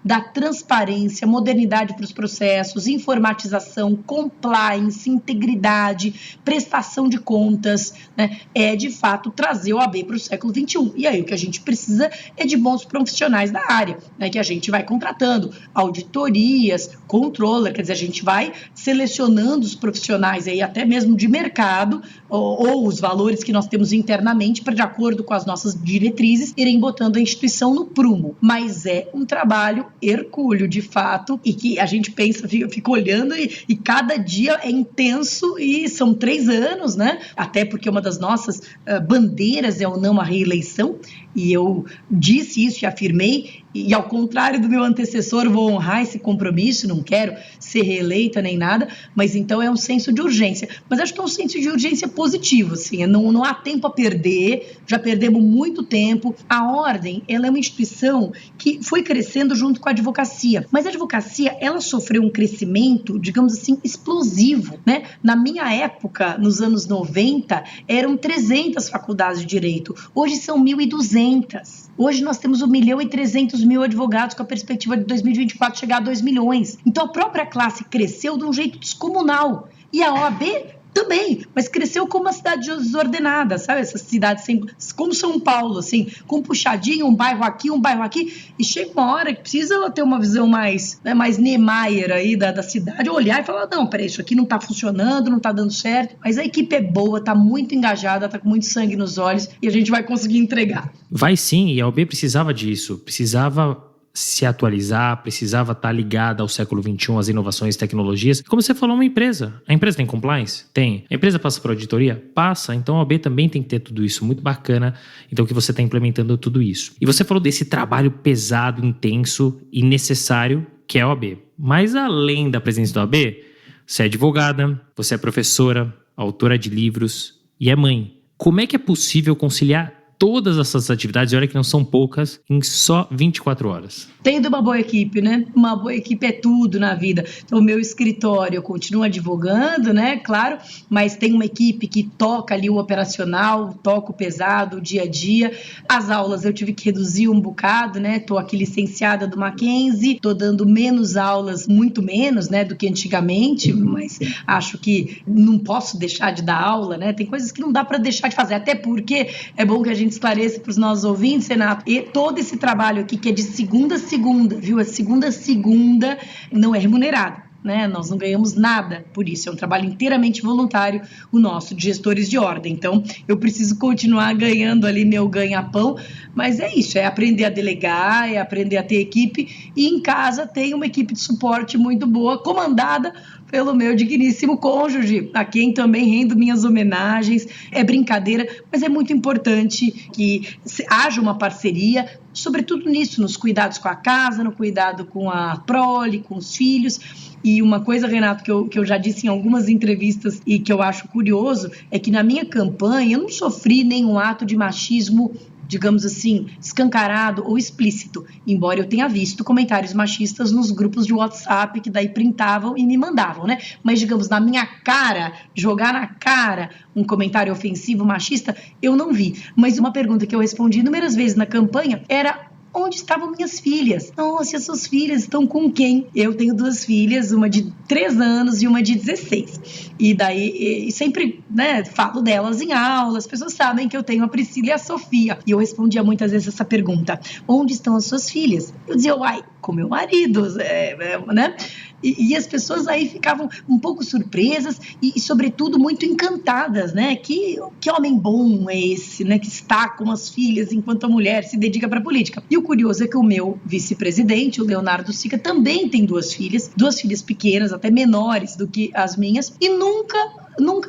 dar transparência, modernidade para os processos, informatização, compliance, integridade, prestação de contas, né? É, de fato, trazer o AB para o século XXI. E aí o que a gente precisa é de bons profissionais da área, né? Que a gente vai contratando, auditorias, controller, quer dizer, a gente vai selecionando os profissionais aí, até mesmo de mercado, ou os valores que nós temos internamente, para, de acordo com as nossas diretrizes, irem botando a instituição no prumo. Mas é um trabalho hercúleo, de fato, e que a gente pensa, fica olhando e cada dia é intenso e são 3 anos, né? Até porque uma das nossas bandeiras é o não à reeleição, e eu disse isso e afirmei, e ao contrário do meu antecessor, vou honrar esse compromisso, não quero ser reeleita nem nada, mas então é um senso de urgência. Mas acho que é um senso de urgência positivo, assim, não há tempo a perder, já perdemos muito tempo. A Ordem, ela é uma instituição que foi crescendo junto com a advocacia, mas a advocacia, ela sofreu um crescimento, digamos assim, explosivo, né? Na minha época, nos anos 90, eram 300 faculdades de direito, hoje são 1.200. Hoje nós temos 1.300.000 advogados, com a perspectiva de 2024 chegar a 2 milhões. Então a própria classe cresceu de um jeito descomunal. E a OAB também, mas cresceu como uma cidade desordenada, sabe? Essas cidades como São Paulo, assim, com puxadinho, um bairro aqui, e chega uma hora que precisa ter uma visão mais Niemeyer aí da cidade, olhar e falar, não, peraí, isso aqui não tá funcionando, não tá dando certo, mas a equipe é boa, tá muito engajada, tá com muito sangue nos olhos e a gente vai conseguir entregar. Vai sim, e a OAB precisava disso, precisava se atualizar, precisava estar ligada ao século XXI, às inovações e tecnologias. Como você falou, uma empresa. A empresa tem compliance? Tem. A empresa passa por auditoria? Passa. Então a OAB também tem que ter tudo isso. Muito bacana. Então que você está implementando tudo isso. E você falou desse trabalho pesado, intenso e necessário que é a OAB. Mas além da presença da OAB, você é advogada, você é professora, autora de livros e é mãe. Como é que é possível conciliar todas essas atividades, e olha que não são poucas, em só 24 horas? Tendo uma boa equipe, né? Uma boa equipe é tudo na vida. Então, o meu escritório, eu continuo advogando, né? Claro, mas tem uma equipe que toca ali o operacional, toca o pesado, o dia a dia. As aulas eu tive que reduzir um bocado, né? Tô aqui licenciada do Mackenzie, tô dando menos aulas, muito menos, né? Do que antigamente, mas acho que não posso deixar de dar aula, né? Tem coisas que não dá para deixar de fazer, até porque é bom que a gente esclareça para os nossos ouvintes, Renato, e todo esse trabalho aqui que é de segunda a segunda, viu? A segunda a segunda não é remunerado, né? Nós não ganhamos nada por isso, é um trabalho inteiramente voluntário o nosso, de gestores de ordem. Então, eu preciso continuar ganhando ali meu ganha-pão, mas é isso, é aprender a delegar, é aprender a ter equipe, e em casa tem uma equipe de suporte muito boa, comandada pelo meu digníssimo cônjuge, a quem também rendo minhas homenagens. É brincadeira, mas é muito importante que haja uma parceria, sobretudo nisso, nos cuidados com a casa, no cuidado com a prole, com os filhos. E uma coisa, Renato, que eu já disse em algumas entrevistas e que eu acho curioso, é que na minha campanha eu não sofri nenhum ato de machismo, digamos assim, escancarado ou explícito, embora eu tenha visto comentários machistas nos grupos de WhatsApp que daí printavam e me mandavam, né? Mas, digamos, na minha cara, jogar na cara um comentário ofensivo machista, eu não vi. Mas uma pergunta que eu respondi inúmeras vezes na campanha era: onde estavam minhas filhas? Nossa, as suas filhas estão com quem? Eu tenho 2 filhas, uma de 3 anos e uma de 16. E daí, sempre, né, falo delas em aula, as pessoas sabem que eu tenho a Priscila e a Sofia. E eu respondia muitas vezes essa pergunta: onde estão as suas filhas? Eu dizia, uai, com meu marido, né? E as pessoas aí ficavam um pouco surpresas e sobretudo, muito encantadas, né? Que homem bom é esse, né? Que está com as filhas enquanto a mulher se dedica para a política. E o curioso é que o meu vice-presidente, o Leonardo Sica, também tem 2 filhas pequenas, até menores do que as minhas, e nunca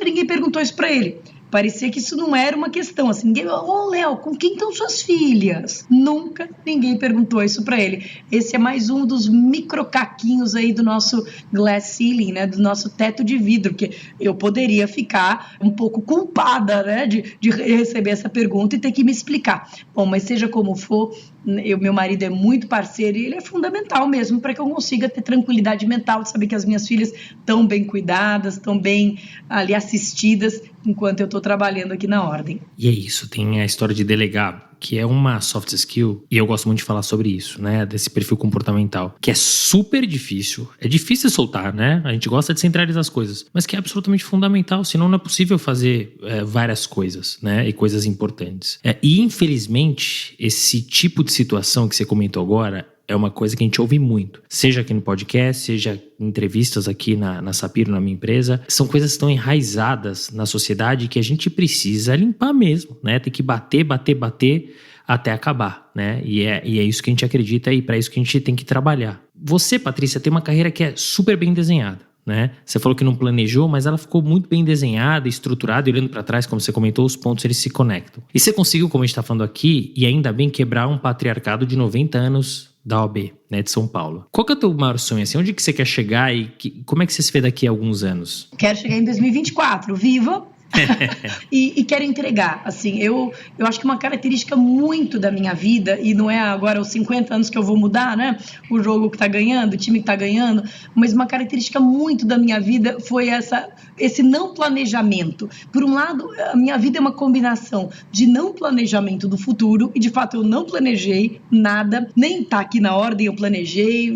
ninguém perguntou isso para ele. Parecia que isso não era uma questão, assim, ninguém, Léo, com quem estão suas filhas? Nunca ninguém perguntou isso para ele. Esse é mais um dos microcaquinhos aí do nosso glass ceiling, né, do nosso teto de vidro, que eu poderia ficar um pouco culpada, né, de receber essa pergunta e ter que me explicar. Bom, mas seja como for, meu marido é muito parceiro e ele é fundamental mesmo para que eu consiga ter tranquilidade mental de saber que as minhas filhas estão bem cuidadas, estão bem ali assistidas enquanto eu estou trabalhando aqui na Ordem. E é isso, tem a história de delegar, que é uma soft skill, e eu gosto muito de falar sobre isso, né, desse perfil comportamental, que é super difícil, é difícil soltar, né, a gente gosta de centralizar as coisas, mas que é absolutamente fundamental, senão não é possível fazer várias coisas, né, e coisas importantes. E infelizmente, esse tipo de situação que você comentou agora é uma coisa que a gente ouve muito, seja aqui no podcast, seja em entrevistas aqui na Sapiro, na minha empresa. São coisas que estão enraizadas na sociedade que a gente precisa limpar mesmo, né? Tem que bater, até acabar, né? E é isso que a gente acredita e para isso que a gente tem que trabalhar. Você, Patrícia, tem uma carreira que é super bem desenhada, né? Você falou que não planejou, mas ela ficou muito bem desenhada, estruturada, e olhando para trás, como você comentou, os pontos eles se conectam. E você conseguiu, como a gente está falando aqui, e ainda bem, quebrar um patriarcado de 90 anos da OAB, né, de São Paulo. Qual que é o teu maior sonho, assim? Onde que você quer chegar e como é que você se vê daqui a alguns anos? Quero chegar em 2024, viva! e quero entregar, assim, eu acho que uma característica muito da minha vida, e não é agora os 50 anos que eu vou mudar, né, o jogo que tá ganhando, o time que tá ganhando, mas uma característica muito da minha vida foi esse não planejamento. Por um lado, a minha vida é uma combinação de não planejamento do futuro, e de fato eu não planejei nada, nem tá aqui na ordem eu planejei,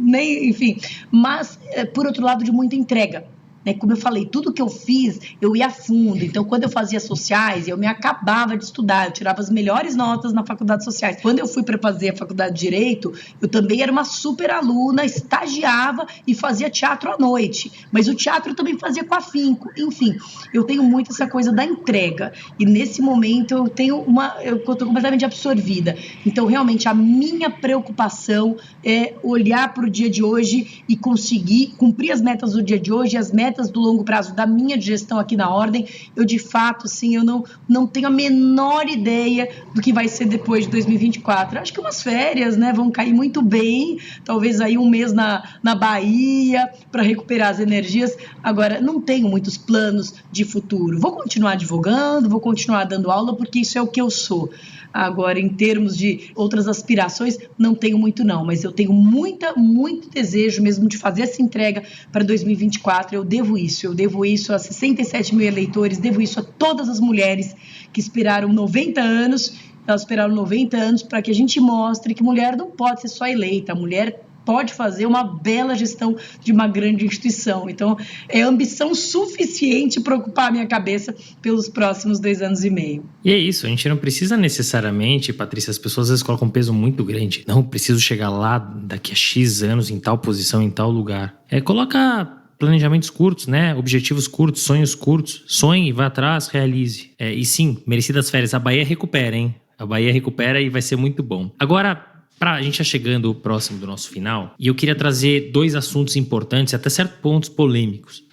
nem, enfim, mas por outro lado de muita entrega. Como eu falei, tudo que eu fiz, eu ia a fundo. Então, quando eu fazia sociais, eu me acabava de estudar, eu tirava as melhores notas na faculdade de sociais. Quando eu fui para fazer a faculdade de Direito, eu também era uma super aluna, estagiava e fazia teatro à noite. Mas o teatro eu também fazia com afinco. Enfim, eu tenho muito essa coisa da entrega. E nesse momento eu estou completamente absorvida. Então, realmente, a minha preocupação é olhar para o dia de hoje e conseguir cumprir as metas do dia de hoje e as metas do longo prazo da minha gestão aqui na Ordem. Eu, de fato, sim, eu não tenho a menor ideia do que vai ser depois de 2024. Acho que umas férias, né, vão cair muito bem, talvez aí um mês na Bahia para recuperar as energias. Agora, não tenho muitos planos de futuro. Vou continuar advogando, vou continuar dando aula, porque isso é o que eu sou. Agora, em termos de outras aspirações, não tenho muito não, mas eu tenho muito desejo mesmo de fazer essa entrega para 2024. Eu devo isso a 67 mil eleitores, devo isso a todas as mulheres que esperaram 90 anos, elas esperaram 90 anos para que a gente mostre que mulher não pode ser só eleita, a mulher pode fazer uma bela gestão de uma grande instituição. Então, é ambição suficiente para ocupar a minha cabeça pelos próximos 2 anos e meio. E é isso, a gente não precisa necessariamente, Patrícia, as pessoas às vezes colocam um peso muito grande. Não, preciso chegar lá daqui a X anos, em tal posição, em tal lugar. Coloca planejamentos curtos, né? Objetivos curtos, sonhos curtos. Sonhe, vá atrás, realize. E sim, merecidas férias. A Bahia recupera, hein? A Bahia recupera e vai ser muito bom. Agora, a gente está chegando próximo do nosso final e eu queria trazer 2 assuntos importantes, até certos pontos polêmicos.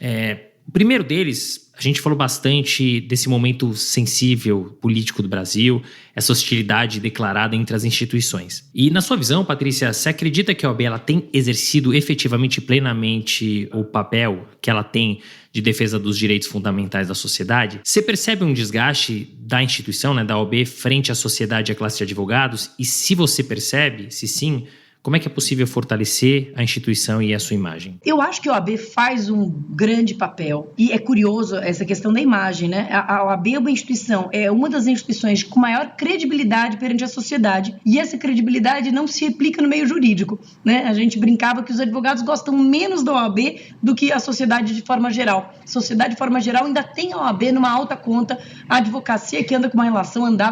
O primeiro deles, a gente falou bastante desse momento sensível político do Brasil, essa hostilidade declarada entre as instituições. E na sua visão, Patrícia, você acredita que a OAB ela tem exercido efetivamente e plenamente o papel que ela tem de defesa dos direitos fundamentais da sociedade? Você percebe um desgaste da instituição, né, da OAB, frente à sociedade e à classe de advogados? E se você percebe, se sim, como é que é possível fortalecer a instituição e a sua imagem? Eu acho que a OAB faz um grande papel. E é curioso essa questão da imagem, né? A OAB é uma instituição, é uma das instituições com maior credibilidade perante a sociedade. E essa credibilidade não se replica no meio jurídico, né? A gente brincava que os advogados gostam menos da OAB do que a sociedade de forma geral. A sociedade de forma geral ainda tem a OAB numa alta conta. A advocacia que andava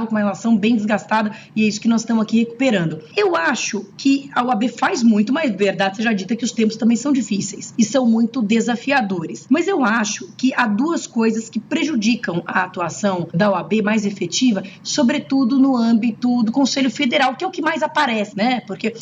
com uma relação bem desgastada, e é isso que nós estamos aqui recuperando. Eu acho que a OAB faz muito, mas verdade seja dita que os tempos também são difíceis e são muito desafiadores. Mas eu acho que há 2 coisas que prejudicam a atuação da OAB mais efetiva, sobretudo no âmbito do Conselho Federal, que é o que mais aparece, né? Porque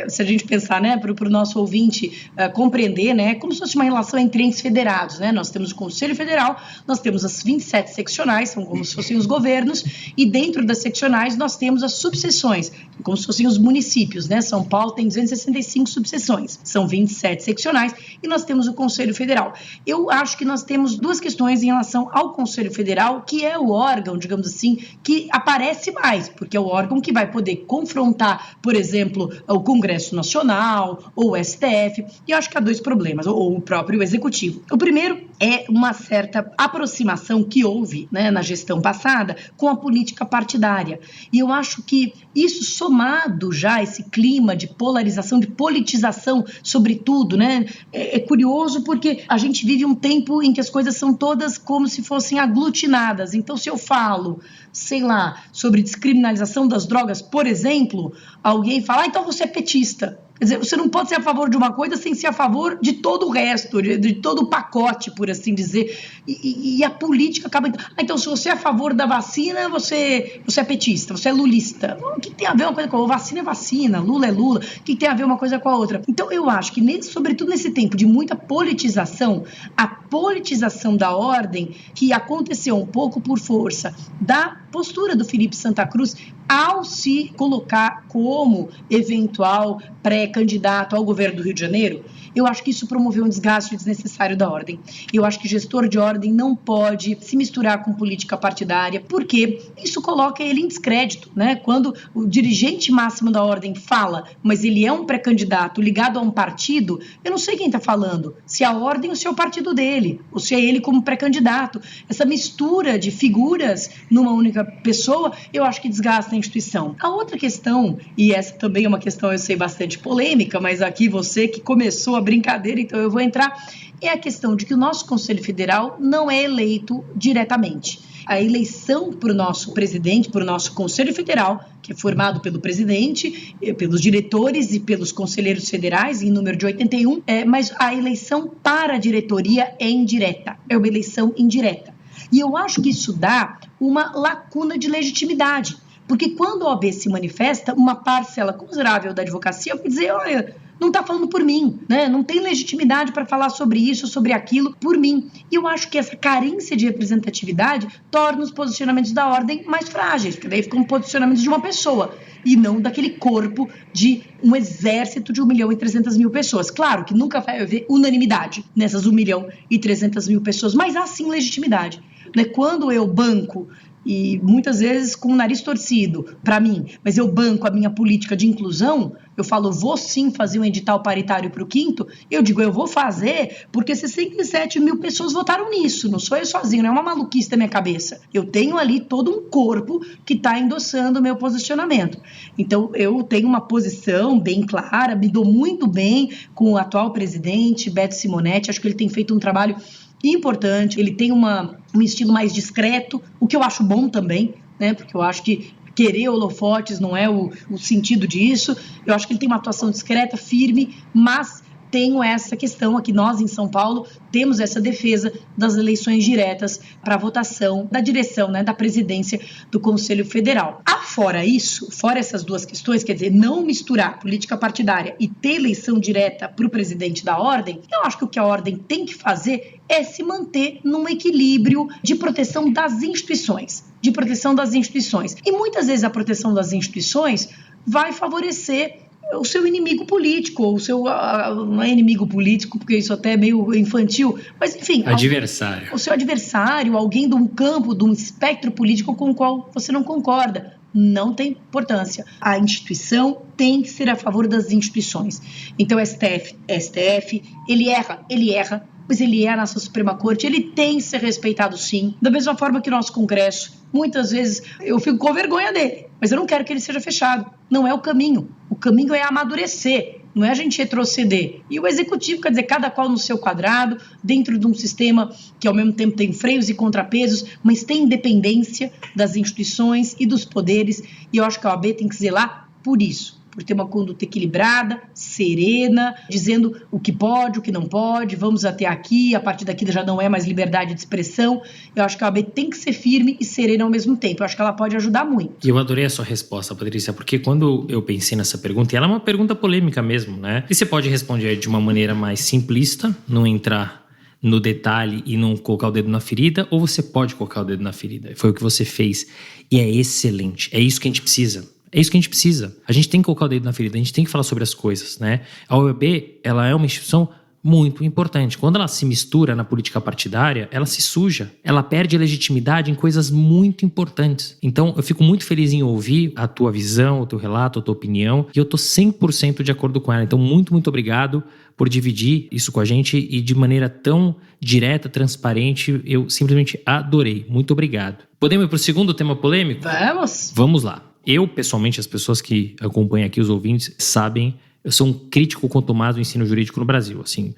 se a gente pensar, né, para o nosso ouvinte compreender, né, como se fosse uma relação entre entes federados, né? Nós temos o Conselho Federal, nós temos as 27 seccionais, são como se fossem os governos, e dentro das seccionais nós temos as subseções, como se fossem os municípios, né? São Paulo tem 265 subseções, são 27 seccionais, e nós temos o Conselho Federal. Eu acho que nós temos 2 questões em relação ao Conselho Federal, que é o órgão, digamos assim, que aparece mais, porque é o órgão que vai poder confrontar, por exemplo, o Congresso Nacional ou o STF, e eu acho que há 2 problemas, ou o próprio Executivo. O primeiro é uma certa aproximação que houve, né, na gestão passada com a política partidária, e eu acho que isso somado já a esse clima de polarização, de politização, sobretudo, né? É curioso porque a gente vive um tempo em que as coisas são todas como se fossem aglutinadas. Então, se eu falo, sei lá, sobre descriminalização das drogas, por exemplo, alguém fala, então você é petista. Quer dizer, você não pode ser a favor de uma coisa sem ser a favor de todo o resto, de todo o pacote, por assim dizer. E a política acaba... então, se você é a favor da vacina, você é petista, você é lulista. O que tem a ver uma coisa com a outra? Vacina é vacina, Lula é Lula. O que tem a ver uma coisa com a outra? Então, eu acho que, sobretudo nesse tempo de muita politização, a politização da ordem, que aconteceu um pouco por força da postura do Felipe Santa Cruz, ao se colocar como eventual pré-candidato ao governo do Rio de Janeiro, eu acho que isso promoveu um desgaste desnecessário da ordem. Eu acho que gestor de ordem não pode se misturar com política partidária, porque isso coloca ele em descrédito, né? Quando o dirigente máximo da ordem fala, mas ele é um pré-candidato ligado a um partido, eu não sei quem está falando, se é a ordem ou se é o partido dele, ou se é ele como pré-candidato. Essa mistura de figuras numa única pessoa, eu acho que desgasta a instituição. A outra questão, e essa também é uma questão, eu sei, bastante polêmica, mas aqui você que começou a brincadeira, então eu vou entrar, é a questão de que o nosso Conselho Federal não é eleito diretamente. A eleição para o nosso presidente, para o nosso Conselho Federal, que é formado pelo presidente, pelos diretores e pelos conselheiros federais, em número de 81, mas a eleição para a diretoria é indireta, é uma eleição indireta. E eu acho que isso dá uma lacuna de legitimidade, porque quando a OAB se manifesta, uma parcela considerável da advocacia vai dizer, olha, não está falando por mim, né? Não tem legitimidade para falar sobre isso, sobre aquilo, por mim. E eu acho que essa carência de representatividade torna os posicionamentos da ordem mais frágeis, porque daí ficam posicionamentos de uma pessoa e não daquele corpo de um exército de 1.300.000 pessoas. Claro que nunca vai haver unanimidade nessas 1.300.000 pessoas, mas há sim legitimidade. Né? Quando eu banco, e muitas vezes com o nariz torcido para mim, mas eu banco a minha política de inclusão, eu falo, vou sim fazer um edital paritário para o 5º, eu digo, eu vou fazer porque 67.000 pessoas votaram nisso, não sou eu sozinho, não é uma maluquice da minha cabeça. Eu tenho ali todo um corpo que está endossando o meu posicionamento. Então, eu tenho uma posição bem clara, me dou muito bem com o atual presidente, Beto Simonetti, acho que ele tem feito um trabalho importante, ele tem um estilo mais discreto, o que eu acho bom também, né? Porque eu acho que querer holofotes não é o sentido disso. Eu acho que ele tem uma atuação discreta, firme, mas tenho essa questão aqui, nós em São Paulo temos essa defesa das eleições diretas para votação da direção, né, da presidência do Conselho Federal. Fora isso, fora essas duas questões, quer dizer, não misturar política partidária e ter eleição direta para o presidente da ordem, eu acho que o que a ordem tem que fazer é se manter num equilíbrio de proteção das instituições, E muitas vezes a proteção das instituições vai favorecer o seu inimigo político, ou o seu, não é inimigo político, porque isso até é meio infantil, mas enfim... Adversário. O seu adversário, alguém de um campo, de um espectro político com o qual você não concorda. Não tem importância. A instituição tem que ser a favor das instituições. Então, STF, ele erra, mas ele é a nossa Suprema Corte, ele tem que ser respeitado sim, da mesma forma que o nosso Congresso. Muitas vezes eu fico com vergonha dele, mas eu não quero que ele seja fechado. Não é o caminho. O caminho é amadurecer, não é a gente retroceder. E o Executivo, quer dizer, cada qual no seu quadrado, dentro de um sistema que ao mesmo tempo tem freios e contrapesos, mas tem independência das instituições e dos poderes, e eu acho que a OAB tem que zelar por isso. Por ter uma conduta equilibrada, serena, dizendo o que pode, o que não pode, vamos até aqui, a partir daqui já não é mais liberdade de expressão. Eu acho que a OAB tem que ser firme e serena ao mesmo tempo. Eu acho que ela pode ajudar muito. E eu adorei a sua resposta, Patrícia, porque quando eu pensei nessa pergunta, e ela é uma pergunta polêmica mesmo, né? E você pode responder de uma maneira mais simplista, não entrar no detalhe e não colocar o dedo na ferida, ou você pode colocar o dedo na ferida. Foi o que você fez. E é excelente. É isso que a gente precisa. É isso que a gente precisa. A gente tem que colocar o dedo na ferida, a gente tem que falar sobre as coisas, né? A OAB, ela é uma instituição muito importante. Quando ela se mistura na política partidária, ela se suja. Ela perde a legitimidade em coisas muito importantes. Então, eu fico muito feliz em ouvir a tua visão, o teu relato, a tua opinião, e eu tô 100% de acordo com ela. Então, muito, muito obrigado por dividir isso com a gente e de maneira tão direta, transparente. Eu simplesmente adorei. Muito obrigado. Podemos ir pro segundo tema polêmico? Vamos! Vamos lá. Eu, pessoalmente, as pessoas que acompanham aqui, os ouvintes, sabem, eu sou um crítico contumaz do ensino jurídico no Brasil. Assim,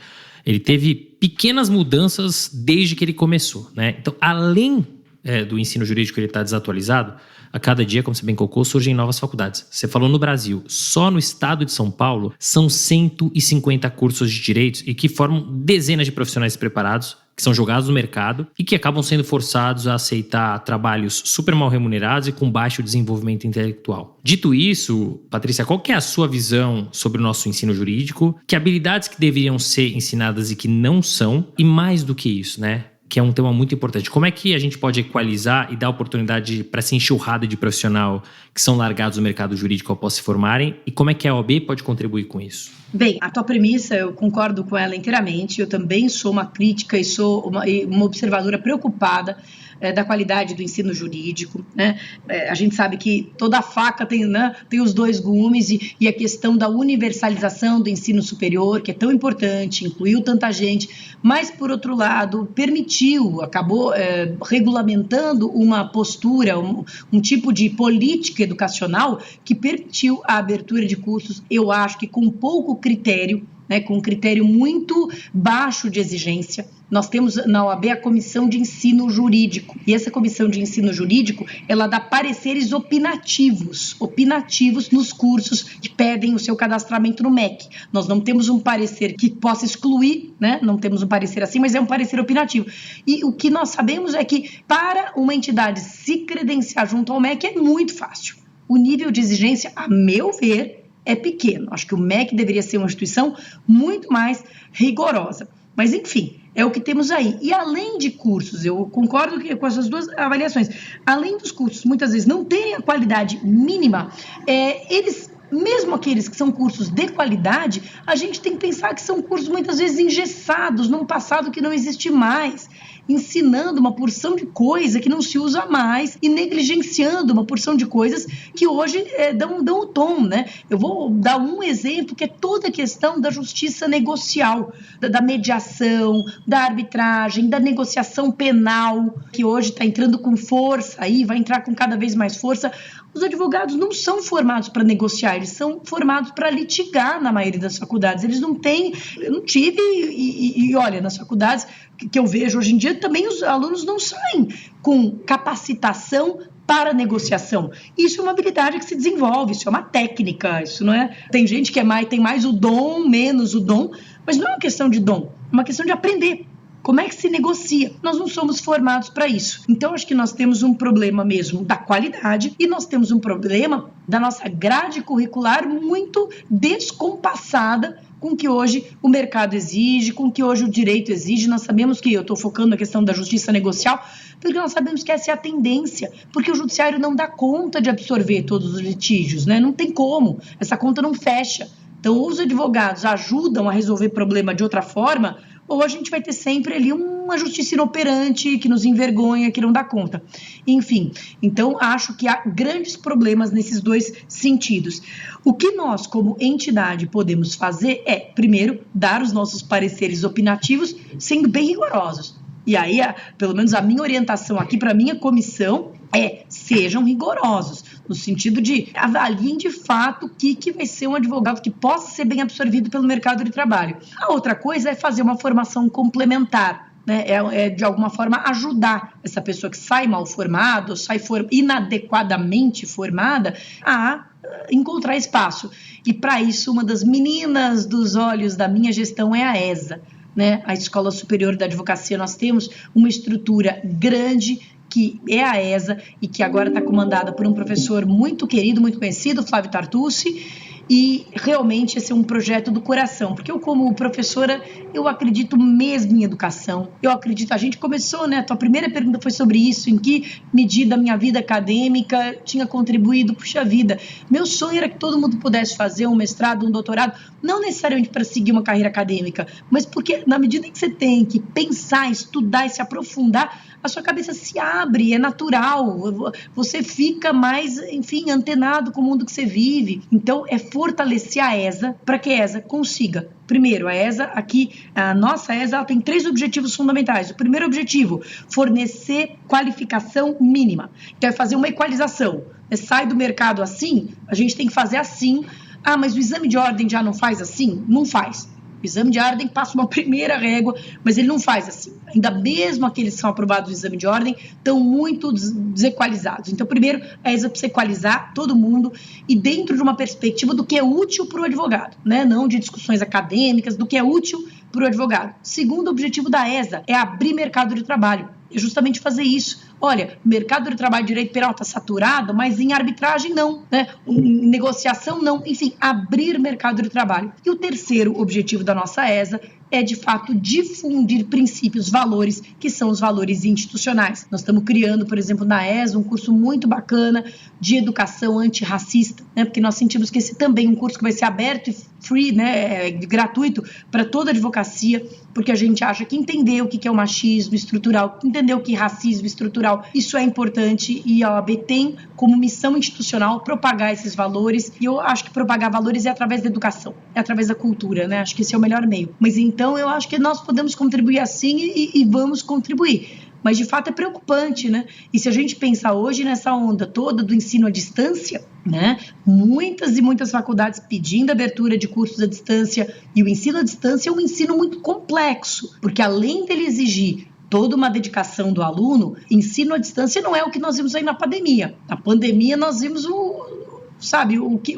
ele teve pequenas mudanças desde que ele começou, né? Então, além do ensino jurídico ele está desatualizado, a cada dia, como você bem colocou, surgem novas faculdades. Você falou no Brasil, só no estado de São Paulo são 150 cursos de direitos e que formam dezenas de profissionais preparados, que são jogados no mercado e que acabam sendo forçados a aceitar trabalhos super mal remunerados e com baixo desenvolvimento intelectual. Dito isso, Patrícia, qual que é a sua visão sobre o nosso ensino jurídico? Que habilidades que deveriam ser ensinadas e que não são? E mais do que isso, né? Que é um tema muito importante. Como é que a gente pode equalizar e dar oportunidade para essa enxurrada de profissional que são largados no mercado jurídico após se formarem? E como é que a OAB pode contribuir com isso? Bem, a tua premissa, eu concordo com ela inteiramente. Eu também sou uma crítica e sou uma observadora preocupada da qualidade do ensino jurídico, né? A gente sabe que toda faca tem os dois gumes e a questão da universalização do ensino superior, que é tão importante, incluiu tanta gente, mas, por outro lado, acabou regulamentando uma postura, um tipo de política educacional que permitiu a abertura de cursos, eu acho que com pouco critério, né, com um critério muito baixo de exigência. Nós temos na OAB a Comissão de Ensino Jurídico, e essa Comissão de Ensino Jurídico, ela dá pareceres opinativos nos cursos que pedem o seu cadastramento no MEC. Nós não temos um parecer que possa excluir, né? Não temos um parecer assim, mas é um parecer opinativo. E o que nós sabemos é que para uma entidade se credenciar junto ao MEC é muito fácil. O nível de exigência, a meu ver, é pequeno. Acho que o MEC deveria ser uma instituição muito mais rigorosa. Mas, enfim, é o que temos aí. E além de cursos, eu concordo com essas duas avaliações, além dos cursos muitas vezes não terem a qualidade mínima, eles, mesmo aqueles que são cursos de qualidade, a gente tem que pensar que são cursos muitas vezes engessados num passado que não existe mais, ensinando uma porção de coisa que não se usa mais e negligenciando uma porção de coisas que hoje dão o tom, né? Eu vou dar um exemplo que é toda a questão da justiça negocial, da mediação, da arbitragem, da negociação penal, que hoje está entrando com força aí, vai entrar com cada vez mais força. Os advogados não são formados para negociar, eles são formados para litigar na maioria das faculdades. Eles não têm, eu não tive, e olha, nas faculdades que eu vejo hoje em dia, também os alunos não saem com capacitação para negociação. Isso é uma habilidade que se desenvolve, isso é uma técnica, isso não é... Tem gente que tem mais o dom, menos o dom, mas não é uma questão de dom, é uma questão de aprender. Como é que se negocia? Nós não somos formados para isso. Então, acho que nós temos um problema mesmo da qualidade e nós temos um problema da nossa grade curricular muito descompassada com o que hoje o mercado exige, com o que hoje o direito exige. Nós sabemos que, eu estou focando na questão da justiça negocial, porque nós sabemos que essa é a tendência, porque o judiciário não dá conta de absorver todos os litígios, né? Não tem como, essa conta não fecha. Então, ou os advogados ajudam a resolver problema de outra forma, ou a gente vai ter sempre ali uma justiça inoperante que nos envergonha, que não dá conta. Enfim, então acho que há grandes problemas nesses dois sentidos. O que nós, como entidade, podemos fazer é, primeiro, dar os nossos pareceres opinativos, sendo bem rigorosos. E aí, pelo menos a minha orientação aqui para a minha comissão sejam rigorosos, no sentido de avaliem de fato o que vai ser um advogado que possa ser bem absorvido pelo mercado de trabalho. A outra coisa é fazer uma formação complementar, né? De alguma forma ajudar essa pessoa que sai mal formada ou sai inadequadamente formada a encontrar espaço. E para isso, uma das meninas dos olhos da minha gestão é a ESA, né? A Escola Superior da Advocacia. Nós temos uma estrutura grande que é a ESA e que agora está comandada por um professor muito querido, muito conhecido, Flávio Tartucci, e realmente esse é um projeto do coração, porque eu, como professora, eu acredito mesmo em educação, a gente começou, né, a tua primeira pergunta foi sobre isso, em que medida a minha vida acadêmica tinha contribuído. Puxa vida, meu sonho era que todo mundo pudesse fazer um mestrado, um doutorado, não necessariamente para seguir uma carreira acadêmica, mas porque na medida em que você tem que pensar, estudar e se aprofundar, a sua cabeça se abre, é natural, você fica mais, enfim, antenado com o mundo que você vive. Então, é fortalecer a ESA para que a ESA consiga. Primeiro, a ESA aqui, a nossa ESA, ela tem 3 objetivos fundamentais. O primeiro objetivo, fornecer qualificação mínima. Então, é fazer uma equalização. Sai do mercado assim, a gente tem que fazer assim. Ah, mas o exame de ordem já não faz assim? Não faz. O exame de ordem passa uma primeira régua, mas ele não faz assim. Ainda mesmo aqueles que são aprovados no exame de ordem estão muito desequalizados. Então, primeiro, a ESA precisa equalizar todo mundo e dentro de uma perspectiva do que é útil para o advogado, né? Não de discussões acadêmicas, do que é útil para o advogado. Segundo objetivo da ESA é abrir mercado de trabalho. É justamente fazer isso. Olha, o mercado de trabalho de direito penal está saturado, mas em arbitragem não, né? Em negociação não, enfim, abrir mercado de trabalho. E o terceiro objetivo da nossa ESA é, de fato, difundir princípios, valores, que são os valores institucionais. Nós estamos criando, por exemplo, na ESA, um curso muito bacana de educação antirracista, né? Porque nós sentimos que esse também é um curso que vai ser aberto e free, né? Gratuito para toda a advocacia, porque a gente acha que entender o que é o machismo estrutural, entender o que é racismo estrutural, isso é importante e a OAB tem como missão institucional propagar esses valores, e eu acho que propagar valores é através da educação, é através da cultura, né? Acho que esse é o melhor meio. Mas então eu acho que nós podemos contribuir assim e vamos contribuir. Mas de fato é preocupante, né? E se a gente pensar hoje nessa onda toda do ensino à distância, né? Muitas e muitas faculdades pedindo abertura de cursos à distância, e o ensino à distância é um ensino muito complexo, porque além dele exigir toda uma dedicação do aluno, ensino à distância não é o que nós vimos aí na pandemia. Na pandemia nós vimos o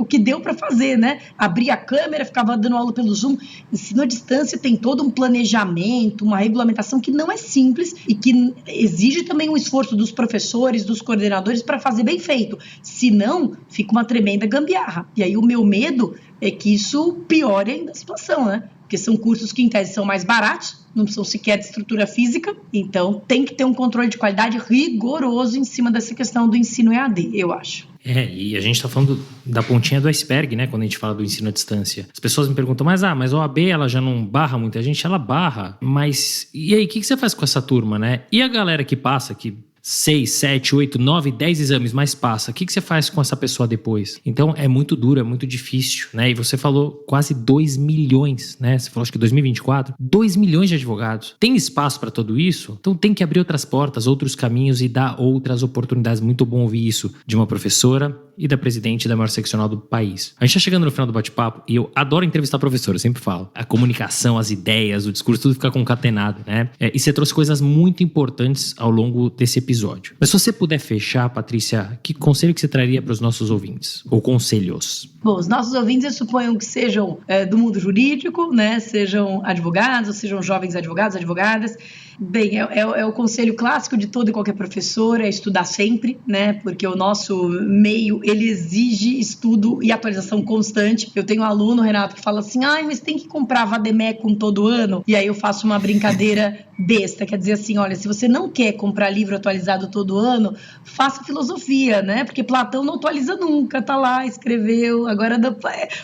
que deu para fazer, né? Abrir a câmera, ficava dando aula pelo Zoom. Ensino à distância tem todo um planejamento, uma regulamentação que não é simples e que exige também um esforço dos professores, dos coordenadores para fazer bem feito. Senão, fica uma tremenda gambiarra. E aí o meu medo é que isso piore ainda a situação, né? Porque são cursos que, em tese, são mais baratos, não precisam sequer de estrutura física, então tem que ter um controle de qualidade rigoroso em cima dessa questão do ensino EAD, eu acho. E a gente está falando da pontinha do iceberg, né, quando a gente fala do ensino à distância. As pessoas me perguntam, mas a OAB, ela já não barra muita gente? Ela barra, mas e aí, o que você faz com essa turma, né? E a galera que passa, que 6, 7, 8, 9, 10 exames, mas passa. O que você faz com essa pessoa depois? Então, é muito duro, é muito difícil, né? E você falou quase 2 milhões, né? Você falou, acho que 2024, 2 milhões de advogados. Tem espaço para tudo isso? Então, tem que abrir outras portas, outros caminhos e dar outras oportunidades. Muito bom ouvir isso de uma professora e da presidente da maior seccional do país. A gente está chegando no final do bate-papo e eu adoro entrevistar professor, eu sempre falo. A comunicação, as ideias, o discurso, tudo fica concatenado, né? E você trouxe coisas muito importantes ao longo desse episódio. Mas se você puder fechar, Patrícia, que conselho que você traria para os nossos ouvintes? Ou conselhos? Bom, os nossos ouvintes eu suponho que sejam do mundo jurídico, né? Sejam advogados, sejam jovens advogados, advogadas. Bem, é o conselho clássico de todo e qualquer professor, é estudar sempre, né? Porque o nosso meio, ele exige estudo e atualização constante. Eu tenho um aluno, Renato, que fala assim, mas tem que comprar Vademecum todo ano? E aí eu faço uma brincadeira besta, quer dizer assim, olha, se você não quer comprar livro atualizado todo ano, faça filosofia, né? Porque Platão não atualiza nunca, tá lá, escreveu, agora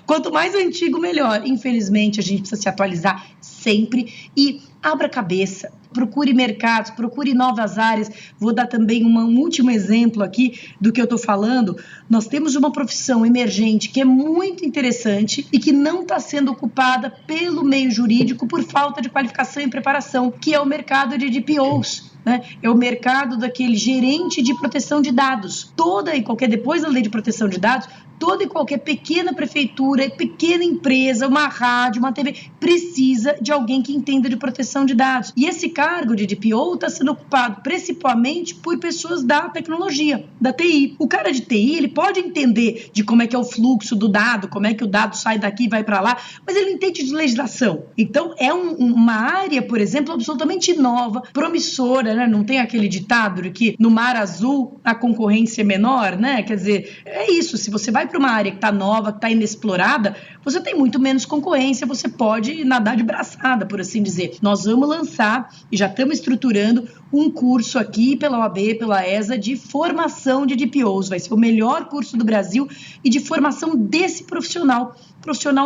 quanto mais antigo, melhor. Infelizmente, a gente precisa se atualizar sempre e abra a cabeça, procure mercados, procure novas áreas. Vou dar também um último exemplo aqui do que eu estou falando. Nós temos uma profissão emergente que é muito interessante e que não está sendo ocupada pelo meio jurídico por falta de qualificação e preparação, que é o mercado de DPOs. Né? É o mercado daquele gerente de proteção de dados. Toda e qualquer, depois da lei de proteção de dados, toda e qualquer pequena prefeitura, pequena empresa, uma rádio, uma TV, precisa de alguém que entenda de proteção de dados. E esse cargo de DPO está sendo ocupado principalmente por pessoas da tecnologia, da TI. O cara de TI, ele pode entender de como é que é o fluxo do dado, como é que o dado sai daqui e vai para lá, mas ele entende de legislação. Então, é uma área, por exemplo, absolutamente nova, promissora, né? Não tem aquele ditado de que no mar azul a concorrência é menor, né? Quer dizer, é isso. Se você vai para uma área que está nova, que está inexplorada, você tem muito menos concorrência, você pode nadar de braçada, por assim dizer. Nós vamos lançar e já estamos estruturando um curso aqui pela OAB, pela ESA, de formação de DPOs. Vai ser o melhor curso do Brasil e de formação desse profissional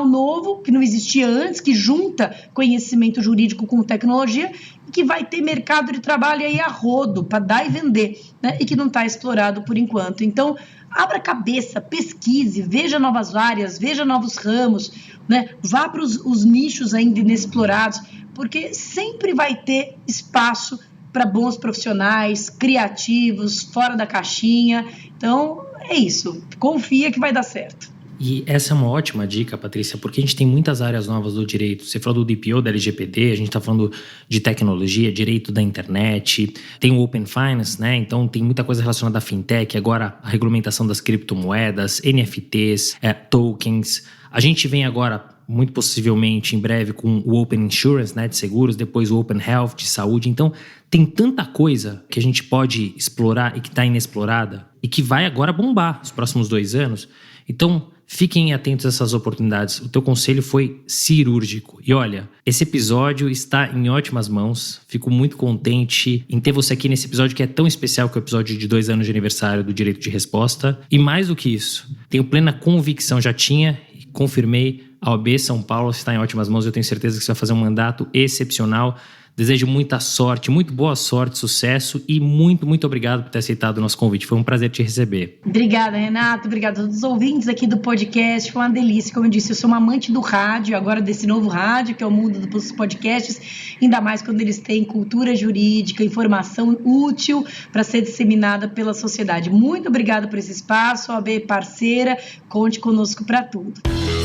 novo, que não existia antes, que junta conhecimento jurídico com tecnologia e que vai ter mercado de trabalho aí a rodo para dar e vender, né? E que não está explorado por enquanto. Então, abra a cabeça, pesquise, veja novas áreas, veja novos ramos, né? Vá para os nichos ainda inexplorados, porque sempre vai ter espaço para bons profissionais, criativos, fora da caixinha. Então, é isso. Confia que vai dar certo. E essa é uma ótima dica, Patrícia, porque a gente tem muitas áreas novas do direito. Você falou do DPO, da LGPD, a gente está falando de tecnologia, direito da internet, tem o Open Finance, né? Então tem muita coisa relacionada à fintech, agora a regulamentação das criptomoedas, NFTs, tokens. A gente vem agora, muito possivelmente, em breve, com o Open Insurance, né, de seguros, depois o Open Health, de saúde. Então, tem tanta coisa que a gente pode explorar e que está inexplorada e que vai agora bombar nos próximos 2 anos. Então, fiquem atentos a essas oportunidades. O teu conselho foi cirúrgico. E olha, esse episódio está em ótimas mãos. Fico muito contente em ter você aqui nesse episódio que é tão especial, que é o episódio de 2 anos de aniversário do Direito de Resposta. E mais do que isso, tenho plena convicção, já tinha e confirmei, a OAB São Paulo está em ótimas mãos. Eu tenho certeza que você vai fazer um mandato excepcional. Desejo muita sorte, muito boa sorte, sucesso e muito, muito obrigado por ter aceitado o nosso convite. Foi um prazer te receber. Obrigada, Renato. Obrigada a todos os ouvintes aqui do podcast. Foi uma delícia. Como eu disse, eu sou uma amante do rádio, agora desse novo rádio, que é o mundo dos podcasts, ainda mais quando eles têm cultura jurídica, informação útil para ser disseminada pela sociedade. Muito obrigada por esse espaço, OAB parceira, conte conosco para tudo.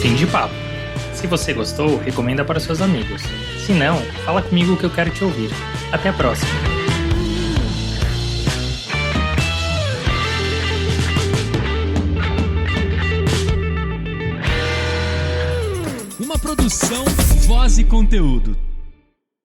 Fim de papo. Se você gostou, recomenda para seus amigos. Se não, fala comigo que eu quero te ouvir. Até a próxima. Uma produção, voz e conteúdo.